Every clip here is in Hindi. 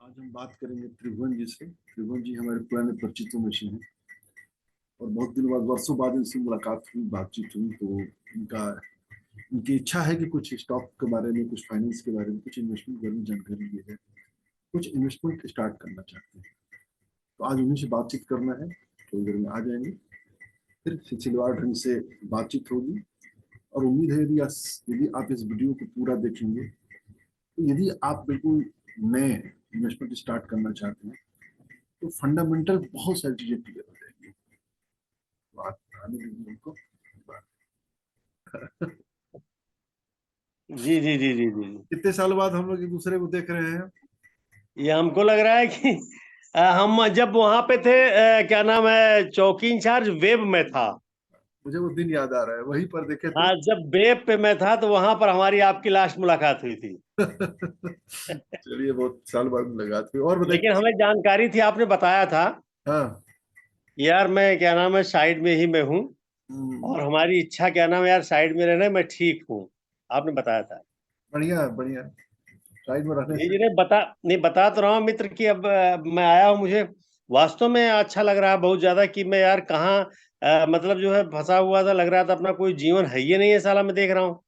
आज हम बात करेंगे त्रिभुवन जी से। त्रिभुवन जी हमारे पुराने परिचितों में से हैं और बहुत दिनों बाद, वर्षों बाद इनसे मुलाकात हुई, बातचीत हुई। तो इनका इनकी इच्छा है कि कुछ स्टॉक के बारे में, कुछ फाइनेंस के बारे में, कुछ इन्वेस्टमेंट के बारे में जानकारी ली है। कुछ इन्वेस्टमेंट स्टार्ट करना चाहते हैं, तो आज उन्हीं से बातचीत करना है। थोड़ी देर में आ जाएंगे, फिर सिलसिलेवार ढंग से बातचीत होगी। और उम्मीद है यदि आप इस वीडियो को पूरा देखेंगे, तो यदि आप बिल्कुल नए इन्वेस्टमेंट स्टार्ट करना चाहते हैं, तो फंडामेंटल बहुत सारी चीजें क्लियर हो जाएंगी। बात आने देंगे उनको। जी जी जी जी जी। कितने साल बाद हम लोग एक दूसरे को देख रहे हैं। ये हमको लग रहा है कि हम जब वहां पे थे, क्या नाम है, चौकी इंचार्ज वेब में था। मुझे वो दिन याद आ रहा है, वहीं पर देखे थे। हाँ, जब वेब पे मैं था तो वहां पर हमारी आपकी लास्ट मुलाकात हुई थी। चलिए, बहुत साल बाद मुलाकात हुई। और लेकिन बताइए। हमें जानकारी थी, आपने बताया था हाँ। यार, मैं क्या नाम है साइड में ही मैं हूँ। हम्म, और हमारी इच्छा क्या नाम है यार, साइड में रहना, मैं ठीक हूँ। आपने बताया था। बढ़िया बढ़िया। साइड में रहने जी से। जी, नहीं बता तो रहा हूँ मित्र कि अब मैं आया हूँ, मुझे वास्तव में अच्छा लग रहा है बहुत ज्यादा कि मैं यार कहाँ, मतलब जो है फंसा हुआ था, लग रहा था अपना कोई जीवन है ही नहीं है साला, मैं देख रहा हूँ।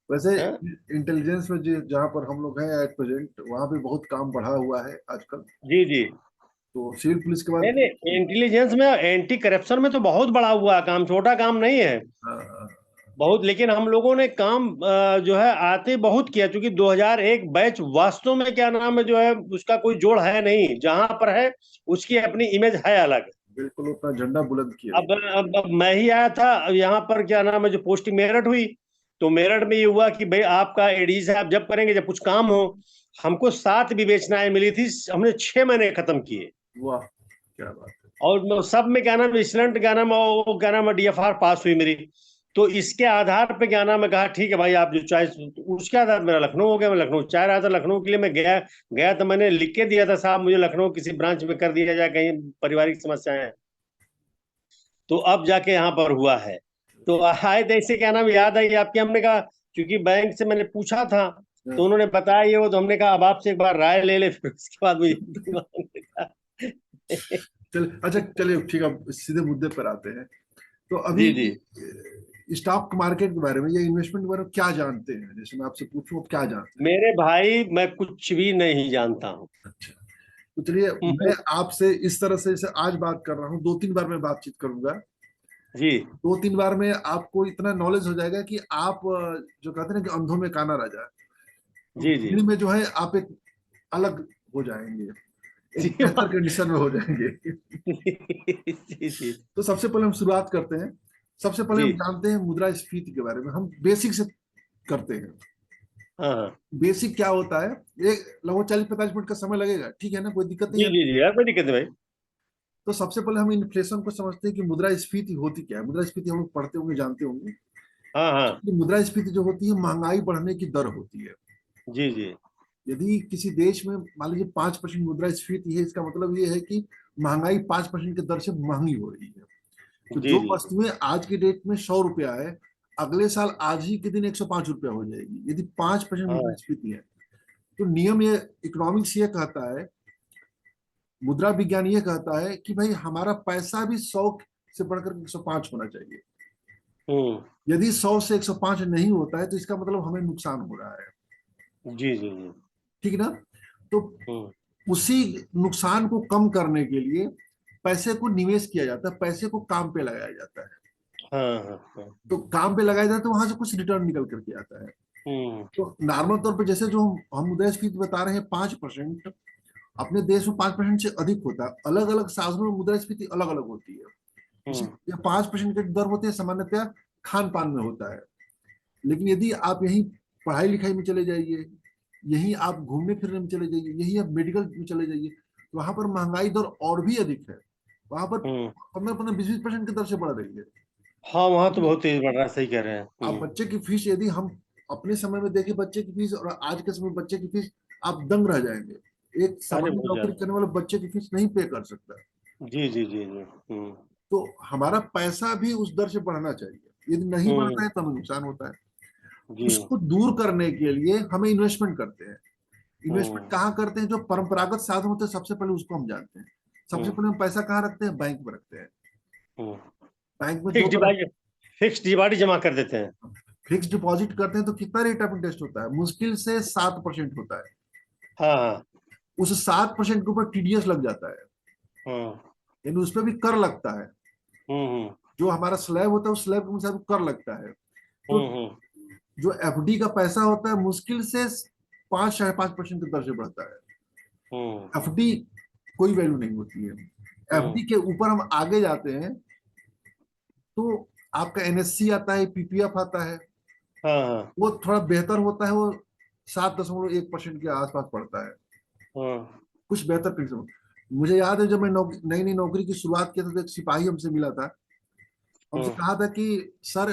वैसे हाँ? इंटेलिजेंस में जहाँ पर हम लोग हैं एट प्रेजेंट, वहाँ पे बहुत काम बढ़ा हुआ है आजकल। जी जी। तो सिविल पुलिस के नहीं बाद। नहीं, इंटेलिजेंस में, एंटी करप्शन में तो बहुत बड़ा हुआ है काम, छोटा काम नहीं है। हाँ, हाँ, बहुत, लेकिन हम लोगों ने काम जो है आते बहुत किया, क्योंकि 2001 बैच वास्तव में क्या नाम है जो है उसका कोई जोड़ है नहीं, जहां पर है उसकी अपनी इमेज है अलग। बिल्कुल अपना झंडा बुलंद किया। अब मैं ही आया था, अब यहाँ पर क्या नाम है जो पोस्टिंग मेरठ हुई, तो मेरठ में ये हुआ कि भाई आपका एडीज आप जब करेंगे जब कुछ काम हो। हमको 7 विवेचनाएं मिली थी, हमने 6 महीने खत्म किए। वाह, क्या बात है। और सब में क्या नाम एक्सीलेंट, क्या नाम है, वो क्या नाम है डीएफआर पास हुई मेरी। तो इसके आधार पे क्या नाम है कहा ठीक है भाई आप जो चॉइस, उसके आधार मेरा लखनऊ हो गया। मैं लखनऊ चाह रहा था, लखनऊ के लिए मैं गया गया तो मैंने लिख के दिया था, साहब मुझे लखनऊ किसी ब्रांच में कर दिया जाए, कहीं पारिवारिक समस्याएं हैं। तो अब जाके यहाँ पर हुआ है। तो आए तो ऐसे क्या नाम याद आई आपकी, हमने कहा क्योंकि बैंक से मैंने पूछा था, तो हाँ, उन्होंने बताया ये वो, तो हमने कहा अब आपसे एक बार राय ले ले, फिर उसके बाद मुझे दिमाग में था। चल अच्छा, चलिए ठीक है, अब सीधे मुद्दे पर आते हैं। तो अभी जी जी। स्टॉक मार्केट के बारे में या इन्वेस्टमेंट के बारे में क्या जानते हैं? जैसे मैं आपसे पूछूं, आप क्या जानते हैं? मेरे भाई मैं कुछ भी नहीं जानता हूँ। अच्छा, तो चलिए मैं आपसे इस तरह से जैसे आज बात कर रहा हूँ, 2-3 बार मैं बातचीत करूंगा। जी 2-3 बार में आपको इतना नॉलेज हो जाएगा कि आप जो कहते हैं ना कि अंधों में काना राजा, तो जी जी भीड़ में जो है आप एक अलग हो जाएंगे, जी। एक बेहतर कंडीशन में हो जाएंगे। जी जी तो सबसे पहले हम शुरुआत करते हैं। सबसे पहले जी। हम जानते हैं मुद्रास्फीति के बारे में, हम बेसिक से करते हैं। हाँ हाँ। बेसिक क्या होता है? ये लगभग 40-45 मिनट का समय लगेगा, ठीक है ना? कोई दिक्कत नहीं जी है। जी जी, यार कोई दिक्कत नहीं भाई। तो सबसे पहले हम इन्फ्लेशन को समझते हैं कि मुद्रास्फीति होती क्या है। मुद्रास्फीति हम लोग पढ़ते होंगे, जानते होंगे। हाँ हाँ। मुद्रास्फीति जो होती है, महंगाई बढ़ने की दर होती है। जी जी। यदि किसी देश में मान लीजिए 5% मुद्रास्फीति है, इसका मतलब ये है कि महंगाई 5% की दर से महंगी हो रही है। तो जी जो जी। वस्तुएं आज की डेट में 100 रुपया है, अगले साल आज ही के दिन 105 रुपया हो जाएगी, यदि 5% हाँ। मुद्रास्फीति है। तो नियम ये, इकोनॉमिक्स ये कहता है, मुद्रा विज्ञान ये कहता है कि भाई हमारा पैसा भी 100 से बढ़कर 105 होना चाहिए। हम्म। यदि 100 से 105 नहीं होता है, तो इसका मतलब हमें नुकसान हो रहा है। जी जी जी। ठीक ना? तो हम्म। उसी नुकसान को कम करने के लिए पैसे को निवेश किया जाता है, पैसे को काम पे लगाया जाता है। हाँ हाँ हाँ। तो काम पे लगाया जाता है तो वहां से कुछ रिटर्न निकल करके आता है। हम्म। तो नॉर्मल तौर पे जैसे जो हम मुद्रास्फीति बता रहे हैं 5%, अपने देश में 5% से अधिक होता है। अलग अलग साधनों में मुद्रास्फीति अलग अलग होती है। हम्म। ये 5% की दर होती है, सामान्यतः खान पान में होता है। लेकिन यदि आप यहीं पढ़ाई लिखाई में चले जाइए, यहीं आप घूमने फिरने में चले जाइए, यहीं आप मेडिकल में चले जाइए, तो वहां पर महंगाई दर और भी अधिक है। वहां पर हम्म। 15-20% की दर से बढ़ रही है। हाँ, वहाँ तो बहुत तेज बढ़ रहा है, सही कह रहे हैं। आप बच्चे की फीस, यदि हम अपने समय में देखें बच्चे की फीस और आज के समय बच्चे की फीस, आप दंग रह जाएंगे। एक अरे सामान्य बहुत नौकरी ज्यादा। करने वाले बच्चे की फीस नहीं पे कर सकता। जी जी जी जी। तो हमारा पैसा भी उस दर से बढ़ना चाहिए, यदि नहीं बढ़ता हम्म। है तो हमें नुकसान होता है। जी। उसको दूर करने के लिए हमें इन्वेस्टमेंट करते हैं। इन्वेस्टमेंट कहाँ करते हैं? जो परंपरागत साधन होते हैं सबसे पहले उसको हम जानते हैं। सबसे पहले हम पैसा कहाँ रखते हैं? बैंक में रखते हैं। बैंक में दो फिक्स तरह, डिपॉजिट, फिक्स डिपॉजिट जमा कर देते हैं। फिक्स डिपॉजिट करते हैं तो कितना रेट ऑफ इंटरेस्ट होता है? मुश्किल से 7% होता है। हाँ हाँ। उस 7% के ऊपर टीडीएस लग जाता है, हाँ। यानी उस पर भी कर लगता है। हम्म। जो हमारा स्लैब होता है उस स्लैब के अनुसार कर लगता है। तो हम्म। जो एफडी का पैसा होता है मुश्किल से 5 साढ़े 5% की दर से बढ़ता है। हम्म। एफडी कोई वैल्यू नहीं होती है। हम्म। एफडी के ऊपर हम आगे जाते हैं तो आपका एनएससी आता है, पीपीएफ आता है। हाँ हाँ। वो थोड़ा बेहतर होता है, वो 7.1% के आसपास पड़ता है, हाँ। कुछ बेहतर किस्म। मुझे याद है जब मैं नई नई नौकरी की शुरुआत किया था तो एक सिपाही हमसे मिला था। हमसे हाँ। कहा था कि सर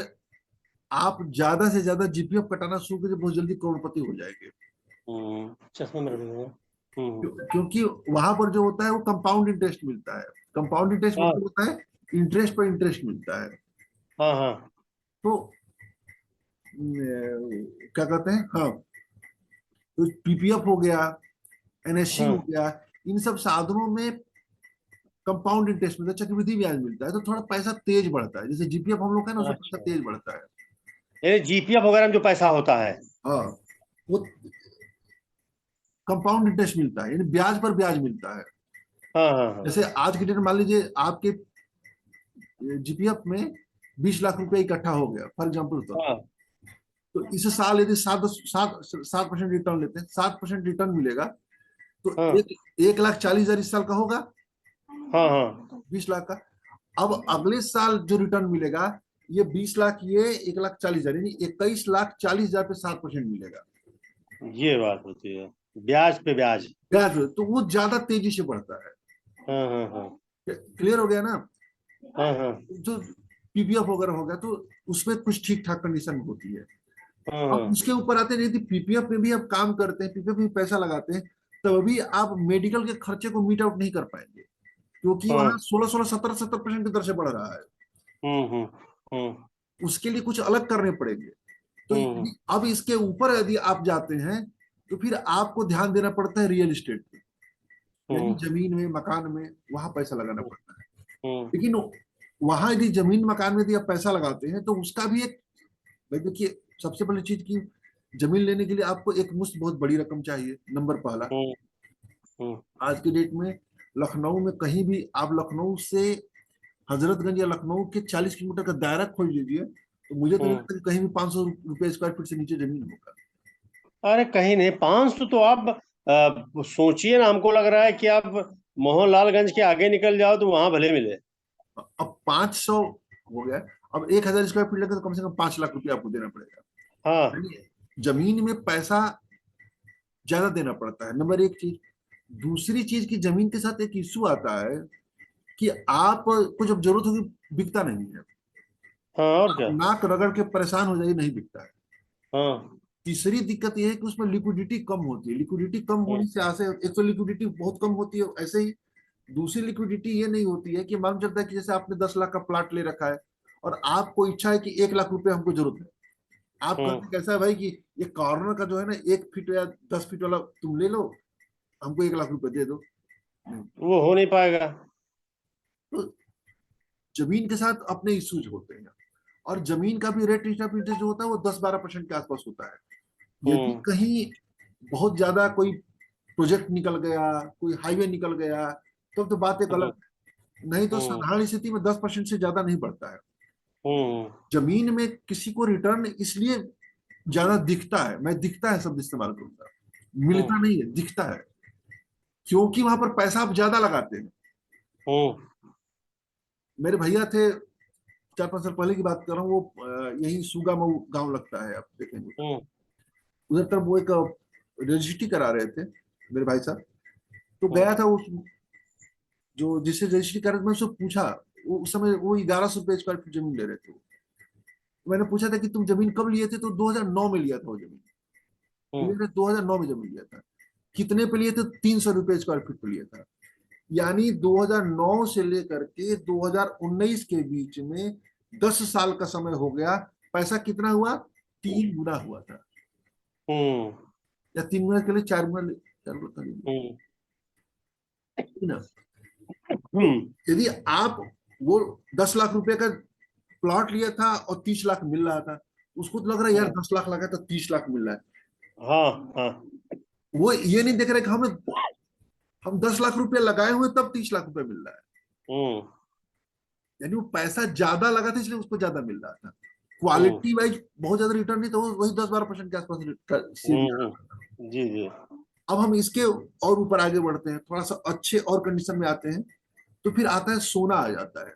आप ज्यादा से ज्यादा जीपीएफ कटाना शुरू कीजिए, बहुत जल्दी करोड़पति हो जाएंगे। चश्मा मेरे को। क्योंकि वहां पर जो होता है वो कंपाउंड इंटरेस्ट मिलता है। कंपाउंड इंटरेस्ट हाँ मतलब होता है इंटरेस्ट पर इंटरेस्ट मिलता है। हाँ। हाँ। तो क्या कहते हैं, हाँ, तो पीपीएफ हो गया, एनएससी हो हाँ। गया, इन सब साधनों में कंपाउंड इंटरेस्ट मिलता है, चक्रवृद्धि ब्याज मिलता है, तो थोड़ा पैसा तेज बढ़ता है। जैसे जीपीएफ हम लोग का है ना, उसमें पैसा अच्छा, तेज बढ़ता है। ये जीपीएफ वगैरह में जो पैसा होता है। हाँ, वो कंपाउंड इंटरेस्ट मिलता है, यानी ब्याज पर ब्याज मिलता है। हाँ हाँ हाँ। जैसे आज की डेट में मान लीजिए आपके जीपीएफ में 20 लाख रुपए इकट्ठा हो गया फॉर एग्जाम्पल तो। हाँ तो इस साल यदि 7% रिटर्न लेते हैं, 7% रिटर्न मिलेगा, तो हाँ। 1,40,000 इस साल का होगा, हाँ हाँ। 20 लाख का। अब अगले साल जो रिटर्न मिलेगा, ये 20 लाख, ये 1,40,000, यानी 21,40,000 पे 7% मिलेगा ये बात होती है, ब्याज पे ब्याज। ब्याज। तो वो ज्यादा तेजी से बढ़ता है। हाँ हाँ हाँ। क्लियर हो गया ना? हाँ हाँ। जो पीपीएफ वगैरह हो गया तो उसमें कुछ ठीक ठाक कंडीशन होती है। हाँ अब हाँ। उसके ऊपर आते हैं, यदि पीपीएफ में भी आप काम करते हैं, पीपीएफ में पैसा लगाते हैं, तब भी आप मेडिकल के खर्चे को मीट आउट नहीं कर पाएंगे, क्योंकि वहां हाँ। 16 16 17 17% की दर से बढ़ रहा है। हम्म। हम्म। हम्म। उसके लिए कुछ अलग करने पड़ेंगे। तो हम्म। अब इसके ऊपर यदि आप जाते हैं तो फिर आपको ध्यान देना पड़ता है रियल एस्टेट पे, यानी हम्म। जमीन में, मकान में, वहां पैसा लगाना पड़ता है। हम्म। लेकिन वहां यदि जमीन मकान में यदि आप पैसा लगाते हैं तो उसका भी एक, भाई देखिए, सबसे पहली चीज की, जमीन लेने के लिए आपको एक मुश्त बहुत बड़ी रकम चाहिए, नंबर पहला। हम्म। हम्म। आज की डेट में लखनऊ में कहीं भी आप लखनऊ से हजरतगंज या लखनऊ के 40 किलोमीटर का दायरा खोज लीजिए, तो मुझे तो नहीं हम्म। लगता कि कहीं भी 500 रुपये स्क्वायर फीट से नीचे जमीन होगा। अरे कहीं नहीं, 500 तो आप सोचिए ना, हमको लग रहा है कि आप मोहनलालगंज के आगे निकल जाओ तो वहां भले मिले। अब 500 हो गया, अब 1,000 स्क्वायर फीट लगे तो कम से कम 5 लाख रुपया आपको देना पड़ेगा। हाँ। यानी जमीन में पैसा ज्यादा देना पड़ता है, नंबर एक चीज। दूसरी चीज की जमीन के साथ एक इश्यू आता है कि आप को जब जरूरत होगी बिकता नहीं है। हाँ और आप क्या। नाक रगड़ के परेशान हो जाइए, नहीं बिकता है। हाँ। तीसरी दिक्कत यह है कि उसमें लिक्विडिटी कम होती है। लिक्विडिटी कम हम्म। होने से आसे, एक तो लिक्विडिटी बहुत कम होती है ऐसे ही। दूसरी लिक्विडिटी ये नहीं होती है कि मालूम चलता है कि जैसे आपने 10 लाख का प्लाट ले रखा है और आपको इच्छा है कि 1 लाख रुपए हमको जरूरत है। आप हम्म। कहते हैं कैसा है भाई कि ये कॉर्नर का जो है ना 1 फीट या 10 फीट वाला तुम ले लो, हमको 1 लाख रुपए दे दो। नहीं। वो हो नहीं पाएगा। तो जमीन के साथ अपने इश्यूज होते हैं। और जमीन का भी रेट ऑफ इंटरेस्ट जो होता है वो 10 12% के आसपास होता है। यदि हम्म। कहीं बहुत ज्यादा कोई प्रोजेक्ट निकल गया, कोई हाईवे निकल गया, तो बात एक हम्म। अलग है। नहीं तो हम्म। साधारण स्थिति में 10% से ज्यादा नहीं बढ़ता है। हम्म। जमीन में किसी को रिटर्न इसलिए ज्यादा दिखता है, मैं दिखता है शब्द इस्तेमाल करूंगा, हम्म। मिलता नहीं है, दिखता है, क्योंकि वहां पर पैसा आप ज्यादा लगाते हैं। हम्म। मेरे भैया थे, 4 5 साल पहले की बात कर रहा हूँ, वो यही सुगा मऊ गांव लगता है, आप देखेंगे हम्म। उधर। तब वो एक रजिस्ट्री करा रहे थे मेरे भाई साहब। तो हम्म। गया था उस, जो जिससे रजिस्ट्री कर रहे थे, मैं उससे पूछा। वो उस समय वो 1100 रुपये स्क्वायर फीट जमीन ले रहे थे। मैंने पूछा था कि तुम जमीन कब लिए थे, तो 2009 में लिया था वो जमीन। हम्म। 2009 में जमीन लिया था। कितने पे लिए थे? 300 रुपये स्क्वायर फीट पे लिया था। यानी 2009 से लेकर के 2019 के बीच में 10 साल का समय हो गया। पैसा कितना हुआ? 3 गुना हुआ था। हम्म। या 3 मिनट के लिए 4 मिनट, 4 मिनट का नहीं, हम्म ठीक ना। तो हम्म यदि आप वो 10 लाख रुपए का प्लॉट लिया था और 30 लाख मिल रहा था, उसको तो लग रहा है यार हम्म, 10 लाख लगा तो 30 लाख मिल रहा है। हाँ हाँ। वो ये नहीं देख रहे कि हम 10 लाख रुपए लगाए हुए तब 30 लाख रुपए मिल रहा है। हम्म यानी वो पैसा ज्यादा लगा था इसलिए उसको ज्यादा मिल रहा था। हम्म क्वालिटी वाइज बहुत ज्यादा रिटर्न नहीं, तो वही 10-12% के आसपास से भी आ रहा था। जी जी। अब हम इसके और ऊपर आगे बढ़ते हैं, थोड़ा सा अच्छे और कंडीशन में आते हैं, तो फिर आता है सोना आ जाता है।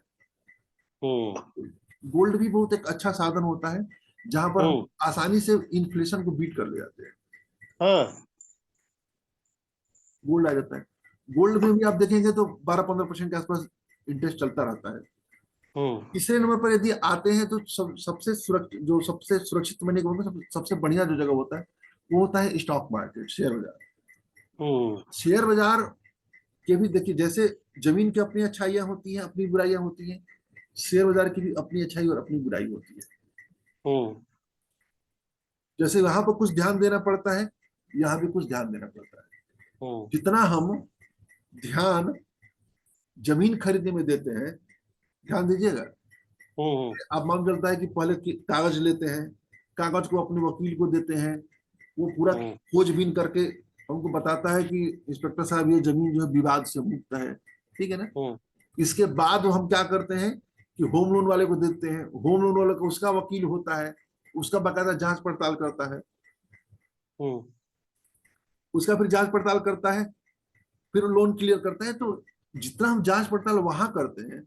हम्म गोल्ड भी बहुत एक अच्छा साधन होता है, जहां पर हम हम्म आसानी से इन्फ्लेशन को बीट कर ले जाते हैं। हाँ। गोल्ड आ जाता है। गोल्ड में भी आप देखेंगे तो 12-15% के आसपास इंटरेस्ट चलता रहता है। हम्म तीसरे नंबर पर यदि आते हैं तो सबसे सुरक्षित, जो सबसे सुरक्षित मनी का होगा, सबसे बढ़िया जो जगह होता है, वो होता है स्टॉक मार्केट, शेयर बाजार। हम्म शेयर बाजार के भी देखिए, जैसे जमीन की अपनी अच्छाइयाँ होती हैं, अपनी बुराइयां होती हैं, शेयर बाजार की भी अपनी अच्छाई और अपनी बुराई होती है। हम्म जैसे वहां पर कुछ ध्यान देना पड़ता है, यहाँ भी कुछ ध्यान देना पड़ता है। हम्म जितना हम ध्यान जमीन खरीदने में देते हैं, ध्यान दीजिएगा, हम्म आप मान चलता है कि पहले कागज लेते हैं, कागज को अपने वकील को देते हैं, वो पूरा हम्म खोजबीन करके हमको बताता है कि इंस्पेक्टर साहब ये जमीन जो है विवाद से मुक्त है, ठीक है ना। हम्म इसके बाद हम क्या करते हैं कि होम लोन वाले को देते हैं, होम लोन वाले को उसका वकील होता है, उसका बाकायदा जांच पड़ताल करता है, हम्म उसका फिर जांच पड़ताल करता है, फिर लोन क्लियर करता है। तो जितना हम जांच पड़ताल वहां करते हैं,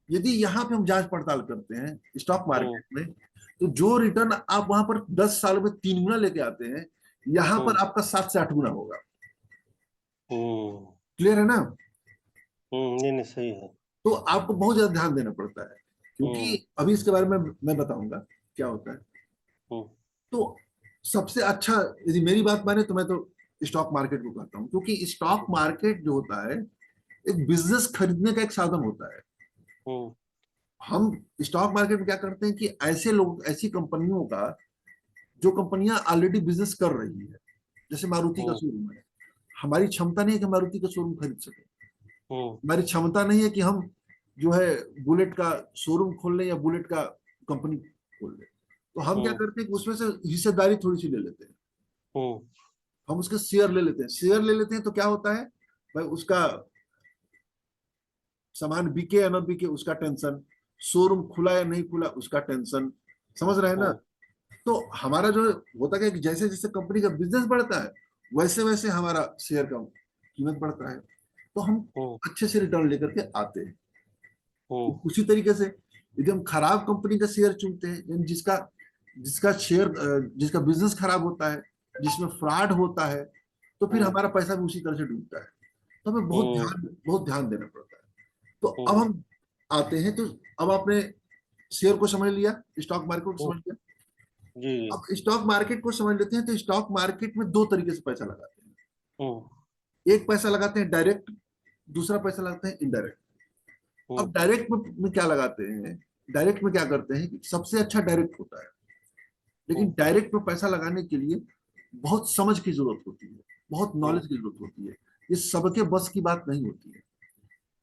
यदि यहाँ पे हम जांच पड़ताल करते हैं स्टॉक हम्म मार्केट में, तो जो रिटर्न आप वहां पर 10 साल में 3 गुना लेके आते हैं, यहाँ पर हम्म आपका 7 से 8 गुना होगा। हम्म क्लियर है ना। नहीं नहीं, सही है। तो आपको बहुत ज्यादा ध्यान देना पड़ता है, हम्म क्योंकि अभी इसके बारे में मैं बताऊंगा क्या होता है। हम्म तो सबसे अच्छा, यदि मेरी बात माने तो मैं तो स्टॉक मार्केट को कहता हूँ, क्योंकि स्टॉक मार्केट जो होता है एक बिजनेस खरीदने का एक साधन होता है। हम्म हम स्टॉक मार्केट में क्या करते हैं कि ऐसे लोग, ऐसी कंपनियों का, जो कंपनियां ऑलरेडी बिजनेस कर रही है, जैसे मारुति का हम्म शोरूम है, हमारी क्षमता नहीं है कि मारुति का शोरूम खरीद सके। हम्म हमारी क्षमता नहीं है कि हम जो है बुलेट का शोरूम खोल लें या बुलेट का कंपनी खोल लें। तो हम क्या हम्म करते हैं कि उसमें से हिस्सेदारी थोड़ी सी ले लेते हैं, हम्म हम उसके शेयर ले लेते हैं। शेयर ले लेते हैं तो क्या होता है भाई, उसका सामान बिके या ना बिके उसका टेंशन, शोरूम खुला या नहीं खुला उसका टेंशन, समझ रहे हैं ना। हम्म तो हमारा जो होता है कि जैसे जैसे कंपनी का बिजनेस बढ़ता है, वैसे वैसे हमारा शेयर का कीमत बढ़ता है, तो हम हम्म अच्छे से रिटर्न लेकर के आते हैं। हम्म तो उसी तरीके से यदि हम खराब कंपनी का शेयर चुनते हैं, यानी जिसका जिसका शेयर जिसका बिजनेस खराब होता है, जिसमें फ्रॉड होता है, तो फिर हम्म हमारा पैसा भी उसी तरह से डूबता है। तो हमें हम्म बहुत ध्यान देना पड़ता है। तो अब हम्म हम आते हैं, तो अब आपने शेयर को समझ लिया, स्टॉक मार्केट को हम्म, समझ लिया। जी जी। अब स्टॉक मार्केट को समझ लेते हैं, तो स्टॉक मार्केट में दो तरीके से पैसा लगाते हैं। हम्म एक पैसा लगाते हैं डायरेक्ट, दूसरा पैसा लगाते हैं इनडायरेक्ट। अब हम्म डायरेक्ट में क्या लगाते हैं, डायरेक्ट में क्या करते हैं कि सबसे अच्छा डायरेक्ट होता है, लेकिन हम्म डायरेक्ट में पैसा लगाने के लिए बहुत समझ की जरूरत होती है, बहुत हम्म नॉलेज की जरूरत होती है। ये सबके बस की बात नहीं होती है।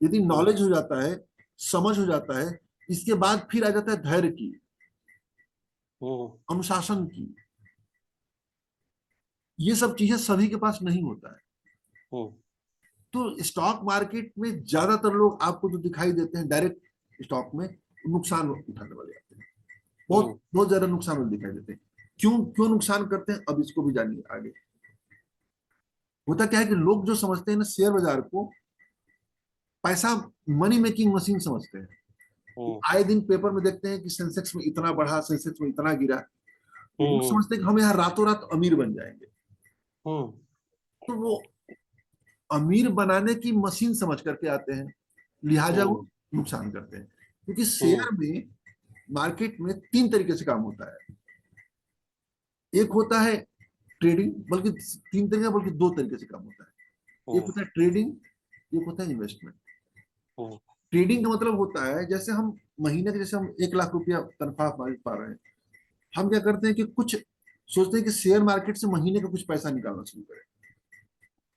यदि हम्म नॉलेज हो जाता है, समझ हो जाता है, इसके बाद फिर आ जाता है धैर्य की, हम्म अनुशासन की। ये सब चीजें सभी के पास नहीं होता है। हम्म तो स्टॉक मार्केट में ज्यादातर लोग आपको जो दिखाई देते हैं डायरेक्ट स्टॉक में, नुकसान उठाने वाले आते हैं, बहुत हम्म बहुत ज्यादा नुकसान वाले दिखाई देते हैं। क्यों क्यों नुकसान करते हैं, अब इसको भी जानिए आगे। होता क्या है कि लोग जो समझते हैं ना शेयर बाजार को, पैसा मनी मेकिंग मशीन समझते हैं। तो हम्म आए दिन पेपर में देखते हैं कि सेंसेक्स में इतना बढ़ा, सेंसेक्स में इतना गिरा, तो वो हम्म समझते हैं कि हम यहाँ रातों रात अमीर बन जाएंगे। हम्म तो वो अमीर बनाने की मशीन समझ करके आते हैं, लिहाजा वो हम्म नुकसान करते हैं। क्योंकि हम्म शेयर में, मार्केट में 3 तरीके से काम होता है। एक होता है ट्रेडिंग, बल्कि 3 तरीके, बल्कि 2 तरीके से काम होता है। एक हम्म होता है ट्रेडिंग, एक होता है इन्वेस्टमेंट। हम्म ट्रेडिंग का मतलब होता है, जैसे हम महीने के, जैसे हम 1 लाख रुपया तनख्वाह पा रहे हैं, हम क्या करते हैं कि कुछ सोचते हैं कि शेयर मार्केट से महीने का कुछ पैसा निकालना शुरू करें,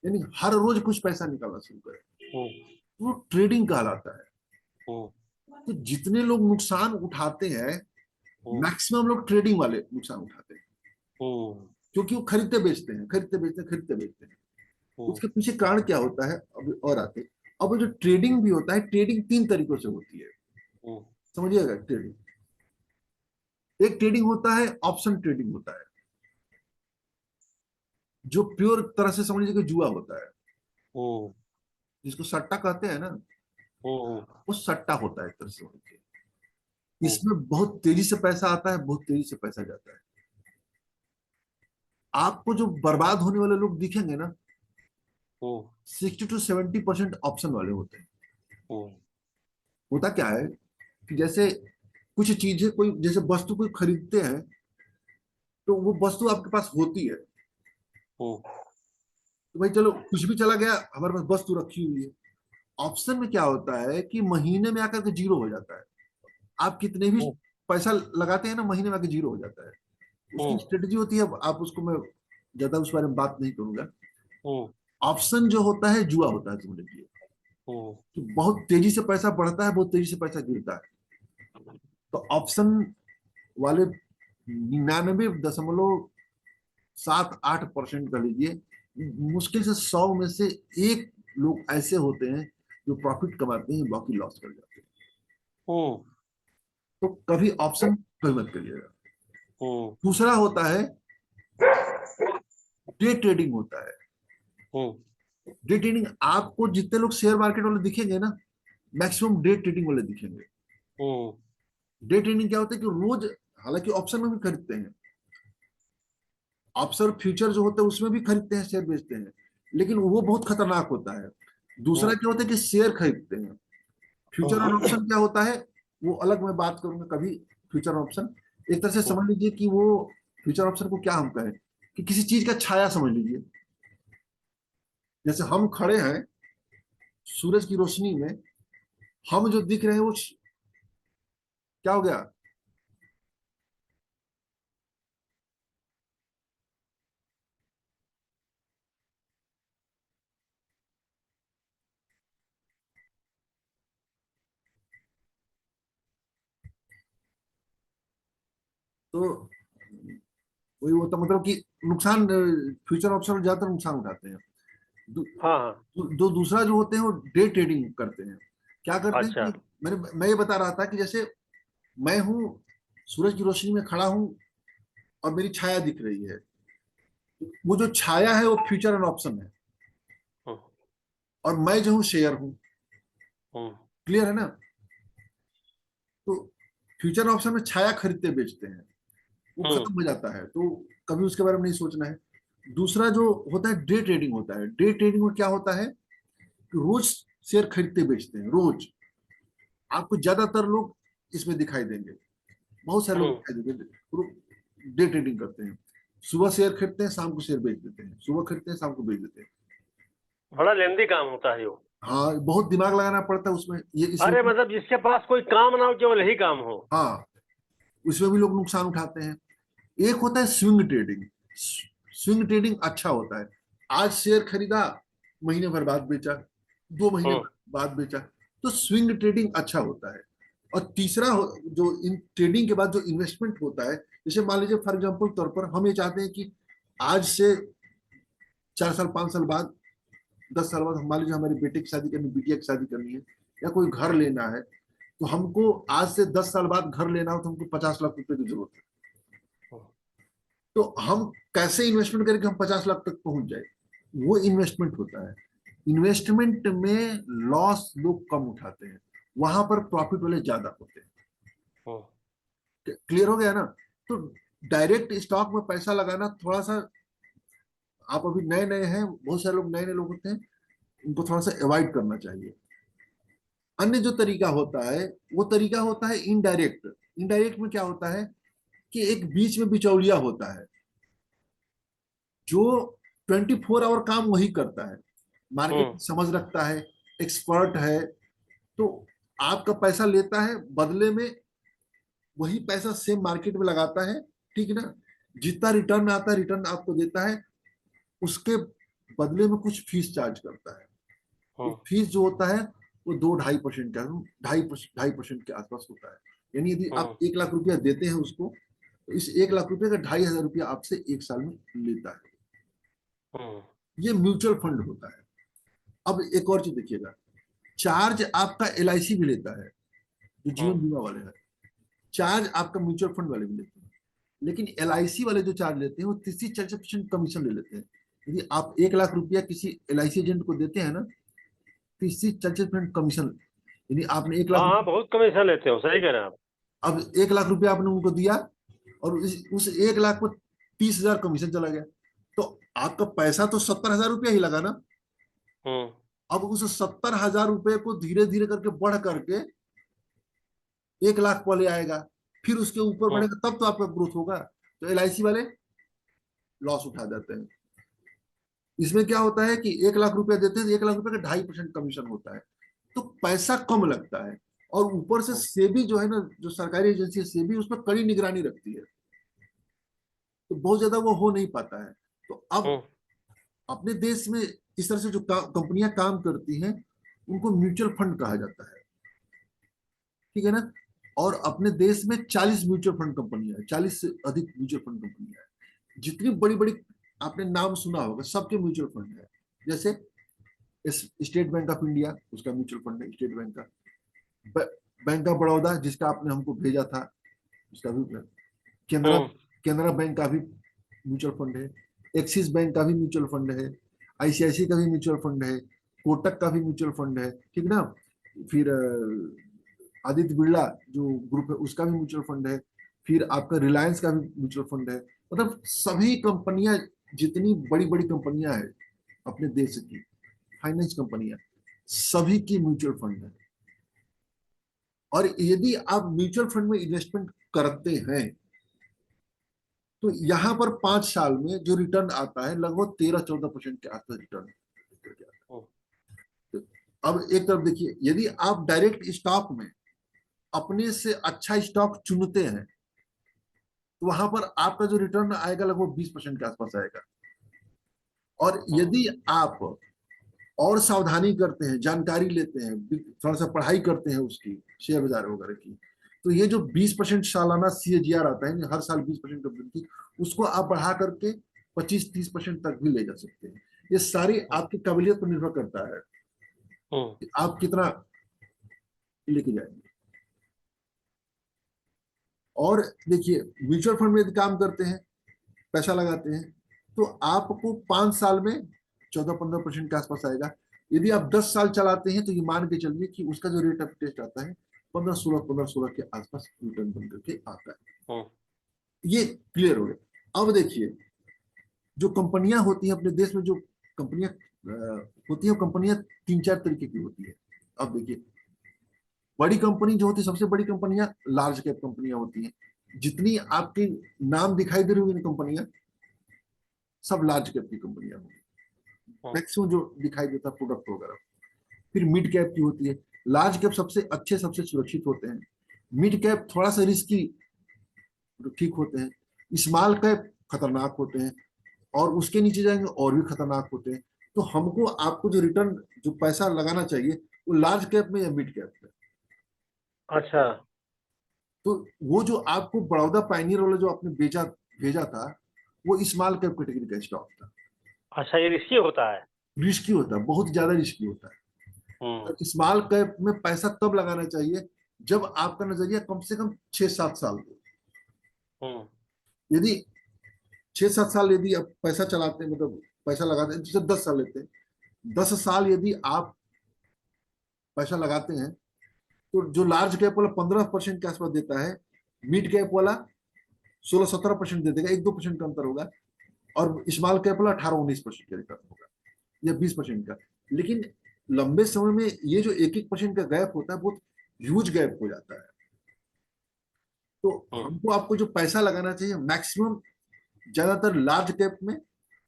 यानी हर रोज कुछ पैसा निकालना शुरू करें, हम्म, वो ट्रेडिंग कहलाता है। हम्म, तो जितने लोग नुकसान उठाते हैं, हम्म, मैक्सिमम लोग ट्रेडिंग वाले नुकसान उठाते हैं, हम्म, क्योंकि वो खरीदते बेचते हैं, खरीदते बेचते हैं, खरीदते बेचते हैं। हम्म, उसके पीछे कारण क्या होता है, अब और आते हैं। अब जो ट्रेडिंग भी होता है, ट्रेडिंग 3 तरीकों से होती है, हम्म, समझिएगा। ट्रेडिंग, एक ट्रेडिंग होता है ऑप्शन ट्रेडिंग होता है, जो प्योर तरह से समझ लीजिए कि जुआ होता है, हम्म, जिसको सट्टा कहते हैं ना, हम्म, वो सट्टा होता है एक तरह से समझ लीजिए। हम्म, इसमें बहुत तेजी से पैसा आता है, बहुत तेजी से पैसा जाता है। आपको जो बर्बाद होने वाले लोग दिखेंगे ना, हम्म, 60 to 70% ऑप्शन वाले होते हैं। हम्म, होता क्या है कि जैसे कुछ चीजें, कोई जैसे वस्तु कोई खरीदते हैं, तो वो वस्तु आपके पास होती है, हम्म, तो भाई चलो कुछ भी चला गया, हमारे पास वस्तु रखी हुई है। ऑप्शन में क्या होता है कि महीने में आकर के जीरो हो जाता है। आप कितने भी हम्म, पैसा लगाते हैं ना, महीने में आकर जीरो हो जाता है। उसकी हम्म, स्ट्रेटजी होती है, आप उसको, मैं ज्यादा उस बारे में बात नहीं करूंगा। हम्म, ऑप्शन जो होता है जुआ होता है, समझ लीजिए हम्म, कि बहुत तेजी से पैसा बढ़ता है, बहुत तेजी से पैसा गिरता है। तो ऑप्शन वाले 99.78% कर लीजिए, मुश्किल से 100 में से एक लोग ऐसे होते हैं जो प्रॉफिट कमाते हैं, बाकी लॉस कर जाते हैं। हम्म, तो कभी ऑप्शन कभी मत करिएगा। हम्म, दूसरा होता है डे ट्रेडिंग होता है। हम्म, डे ट्रेडिंग, आपको जितने लोग शेयर मार्केट वाले दिखेंगे ना, मैक्सिमम डे ट्रेडिंग वाले दिखेंगे। हम्म, डे ट्रेडिंग क्या होता है कि रोज, हालांकि ऑप्शन में भी खरीदते हैं, ऑप्शन फ्यूचर जो होते हैं उसमें भी खरीदते हैं, शेयर बेचते हैं, लेकिन वो बहुत खतरनाक होता है। दूसरा हम्म, क्या होता है कि शेयर खरीदते हैं। फ्यूचर और हम्म, ऑप्शन क्या होता है, वो अलग मैं बात करूंगा कभी। फ्यूचर ऑप्शन एक तरह से हम्म, समझ लीजिए कि वो, फ्यूचर ऑप्शन को क्या हम कहें कि किसी चीज का छाया समझ लीजिए। जैसे हम खड़े हैं सूरज की रोशनी में, हम जो दिख रहे हैं वो क्या हो गया। तो वही होता, मतलब कि नुकसान, फ्यूचर ऑप्शन ज्यादातर नुकसान उठाते हैं। दू, हाँ हाँ, दूसरा जो होते हैं वो डे ट्रेडिंग करते हैं। क्या करते हैं अच्छा, कि मैं ये बता रहा था कि जैसे मैं हूँ, सूरज की रोशनी में खड़ा हूँ और मेरी छाया दिख रही है। वो जो छाया है वो फ्यूचर एंड ऑप्शन है, हम्म, और मैं जो हूँ शेयर हूँ। हम्म, क्लियर है ना। तो फ्यूचर ऑप्शन में छाया खरीदते बेचते हैं, वो हम्म, खत्म हो जाता है, तो कभी उसके बारे में नहीं सोचना है। दूसरा जो होता है डे ट्रेडिंग होता है। डे ट्रेडिंग में क्या होता है कि रोज शेयर खरीदते बेचते हैं, रोज। आपको ज्यादातर लोग इसमें दिखाई देंगे, बहुत सारे लोग हम्म, दिखाई देंगे, डे ट्रेडिंग करते हैं। सुबह शेयर खरीदते हैं, शाम को शेयर बेच देते हैं, सुबह खरीदते हैं, शाम को बेच देते हैं। बड़ा लेंदी काम होता है वो। हाँ, बहुत दिमाग लगाना पड़ता है उसमें, ये इसमें। अरे मतलब जिसके पास कोई काम ना हो केवल यही काम हो। हाँ, उसमें भी लोग नुकसान उठाते हैं। एक होता है स्विंग ट्रेडिंग। स्विंग ट्रेडिंग अच्छा होता है। आज शेयर खरीदा, महीने भर बाद बेचा, 2 महीने हम्म, बाद बेचा, तो स्विंग ट्रेडिंग अच्छा होता है। और तीसरा जो इन ट्रेडिंग के बाद जो इन्वेस्टमेंट होता है, जैसे मान लीजिए फॉर एग्जांपल तौर पर हम ये चाहते हैं कि आज से 4 साल 5 साल बाद, 10 साल बाद, हम मान लीजिए हमारी बेटे की शादी करनी, बिटिया की शादी करनी है, या कोई घर लेना है, तो हमको आज से 10 साल बाद घर लेना हो तो हमको 50 लाख रुपए की जरूरत है। हम्म, तो हम कैसे इन्वेस्टमेंट करें कि हम 50 लाख तक पहुंच जाए, वो इन्वेस्टमेंट होता है। इन्वेस्टमेंट में लॉस लोग कम उठाते हैं, वहां पर प्रॉफिट वाले ज्यादा होते हैं। हम्म, क्लियर हो गया ना। तो डायरेक्ट स्टॉक में पैसा लगाना थोड़ा सा, आप अभी नए नए हैं, बहुत सारे लोग नए नए लोग होते हैं, उनको थोड़ा सा अवॉइड करना चाहिए। अन्य जो तरीका होता है, वो तरीका होता है इनडायरेक्ट। इनडायरेक्ट में क्या होता है कि एक बीच में बिचौलिया होता है, जो 24 आवर काम वही करता है, मार्केट हम्म, में समझ रखता है, एक्सपर्ट है। तो आपका पैसा लेता है, बदले में वही पैसा सेम मार्केट में लगाता है, ठीक है ना। जितना रिटर्न आता है, रिटर्न आपको देता है, उसके बदले में कुछ फीस चार्ज करता है। तो फीस जो होता है वो 2-2.5% का, 2.5% के आसपास होता है। यानी यदि आप 1 लाख रुपया देते हैं उसको, तो इस 1 लाख रुपए का 2,500 रुपया आपसे 1 साल में लेता है। ये म्यूचुअल फंड होता है। अब एक और चीज देखिएगा, चार्ज आपका LIC भी लेता है, जो जीवन बीमा वाले हैं। चार्ज आपका म्यूचुअल फंड वाले भी लेते हैं, लेकिन LIC वाले जो चार्ज लेते हैं वो 30-40% कमीशन ले लेते हैं। यदि आप 1 लाख रुपया किसी LIC एजेंट को देते हैं ना, 30-40% कमीशन। यदि आपने 1 लाख, हाँ हाँ, बहुत कमीशन लेते हो, सही कह रहे हैं आप। अब 1 लाख रुपया आपने उनको दिया और उस 1 लाख को 30,000 कमीशन चला गया, तो आपका पैसा तो 70,000 रुपया ही लगा ना। अब उस 70,000 रुपए को धीरे धीरे करके बढ़ करके 1 लाख वाले आएगा, फिर उसके ऊपर बढ़ेगा, तब तो आपका ग्रोथ होगा। तो LIC वाले लॉस उठा जाते हैं। इसमें क्या होता है कि 1 लाख रुपया देते हैं तो 1 लाख रुपए का 2.5% कमीशन होता है, तो पैसा कम लगता है। और ऊपर से सेबी जो है ना, जो सरकारी एजेंसी है सेबी, उस पर कड़ी निगरानी रखती है, तो बहुत ज्यादा वो हो नहीं पाता है। तो अब अपने देश में इस तरह से जो कंपनियां काम करती हैं उनको म्यूचुअल फंड कहा जाता है, ठीक है ना। और अपने देश में 40 म्यूचुअल फंड कंपनियां हैं, 40 से अधिक म्यूचुअल फंड कंपनियां हैं। जितनी बड़ी बड़ी आपने नाम सुना होगा सबके म्यूचुअल फंड है। जैसे स्टेट बैंक ऑफ इंडिया, उसका म्यूचुअल फंड है स्टेट बैंक का। बैंक ऑफ बड़ौदा, जिसका आपने हमको भेजा था, उसका भी। केनरा केनरा बैंक का भी म्यूचुअल फंड है। एक्सिस बैंक का भी म्यूचुअल फंड है। ICICI का भी म्यूचुअल फंड है। कोटक का भी म्यूचुअल फंड है, ठीक ना। फिर आदित्य बिरला जो ग्रुप है उसका भी म्यूचुअल फंड है। फिर आपका रिलायंस का भी म्यूचुअल फंड है। मतलब सभी कंपनियां, जितनी बड़ी बड़ी कंपनियां हैं अपने देश की फाइनेंस कंपनियां, सभी की म्यूचुअल फंड है। और यदि आप म्यूचुअल फंड में इन्वेस्टमेंट करते हैं तो यहां पर 5 साल में जो रिटर्न आता है लगभग 13-14% के आसपास रिटर्न आता है। तो अब एक तरफ देखिए, यदि आप डायरेक्ट स्टॉक में अपने से अच्छा स्टॉक चुनते हैं तो वहां पर आपका जो रिटर्न आएगा लगभग 20% के आसपास आएगा। और यदि आप और सावधानी करते हैं, जानकारी लेते हैं, थोड़ा सा पढ़ाई करते हैं उसकी, शेयर बाजार वगैरह की, तो ये जो 20% सालाना CAGR आता है, हर साल 20% की, उसको आप बढ़ा करके 25-30% तक भी ले जा सकते हैं। ये सारी आपकी काबिलियत पर निर्भर करता है कि आप कितना लेके जाएंगे। और देखिए, म्यूचुअल फंड में यदि काम करते हैं, पैसा लगाते हैं, तो आपको 5 साल में 14-15% के आसपास आएगा। यदि आप 10 साल चलाते हैं तो ये मान के चलिए कि उसका जो रेट ऑफ इंटरेस्ट आता है 15-16 के आसपास रिटर्न बन करके आता है। ये क्लियर हो गया। अब देखिए, जो कंपनियां होती हैं अपने देश में, जो कंपनियां होती है, कंपनियां 3-4 तरीके की होती है। अब देखिए, बड़ी कंपनी जो होती है, सबसे बड़ी कंपनियां लार्ज कैप कंपनियां होती हैं। जितनी आपकी नाम दिखाई दे रही होगी कंपनियां, सब लार्ज कैप की कंपनियां होंगी। मैक्सिमम जो दिखाई देता है प्रोडक्ट वगैरह। फिर मिड कैप की होती है। लार्ज कैप सबसे अच्छे, सबसे सुरक्षित होते हैं। मिड कैप थोड़ा सा रिस्की, ठीक होते हैं। स्मॉल कैप खतरनाक होते हैं, और उसके नीचे जाएंगे और भी खतरनाक होते हैं। तो हमको, आपको जो रिटर्न, जो पैसा लगाना चाहिए, वो लार्ज कैप में या मिड कैप में। अच्छा। तो वो जो आपको बड़ौदा पायनियर वाला जो आपने भेजा था, वो स्मॉल कैप कैटेगरी का स्टॉक था। अच्छा, ये रिस्की होता है। रिस्की होता है, बहुत ज्यादा रिस्की होता है। स्मॉल कैप में पैसा तब लगाना चाहिए जब आपका नजरिया कम से कम 6-7 साल हो। यदि 6-7 साल यदि आप पैसा चलाते हैं, मतलब पैसा लगाते हैं, जैसे 10 साल लेते हैं, 10 साल यदि आप पैसा लगाते हैं, तो जो लार्ज कैप वाला 15% के आसपास देता है, मिड कैप वाला 16-17% दे देगा, 1-2% का अंतर होगा। और स्मॉल कैप वाला 18-19% का रिटर्न होगा, या 20% का। लेकिन लंबे समय में ये जो 1-1% का गैप होता है, बहुत ह्यूज गैप हो जाता है। तो हमको, आपको जो पैसा लगाना चाहिए मैक्सिमम, ज्यादातर लार्ज कैप में,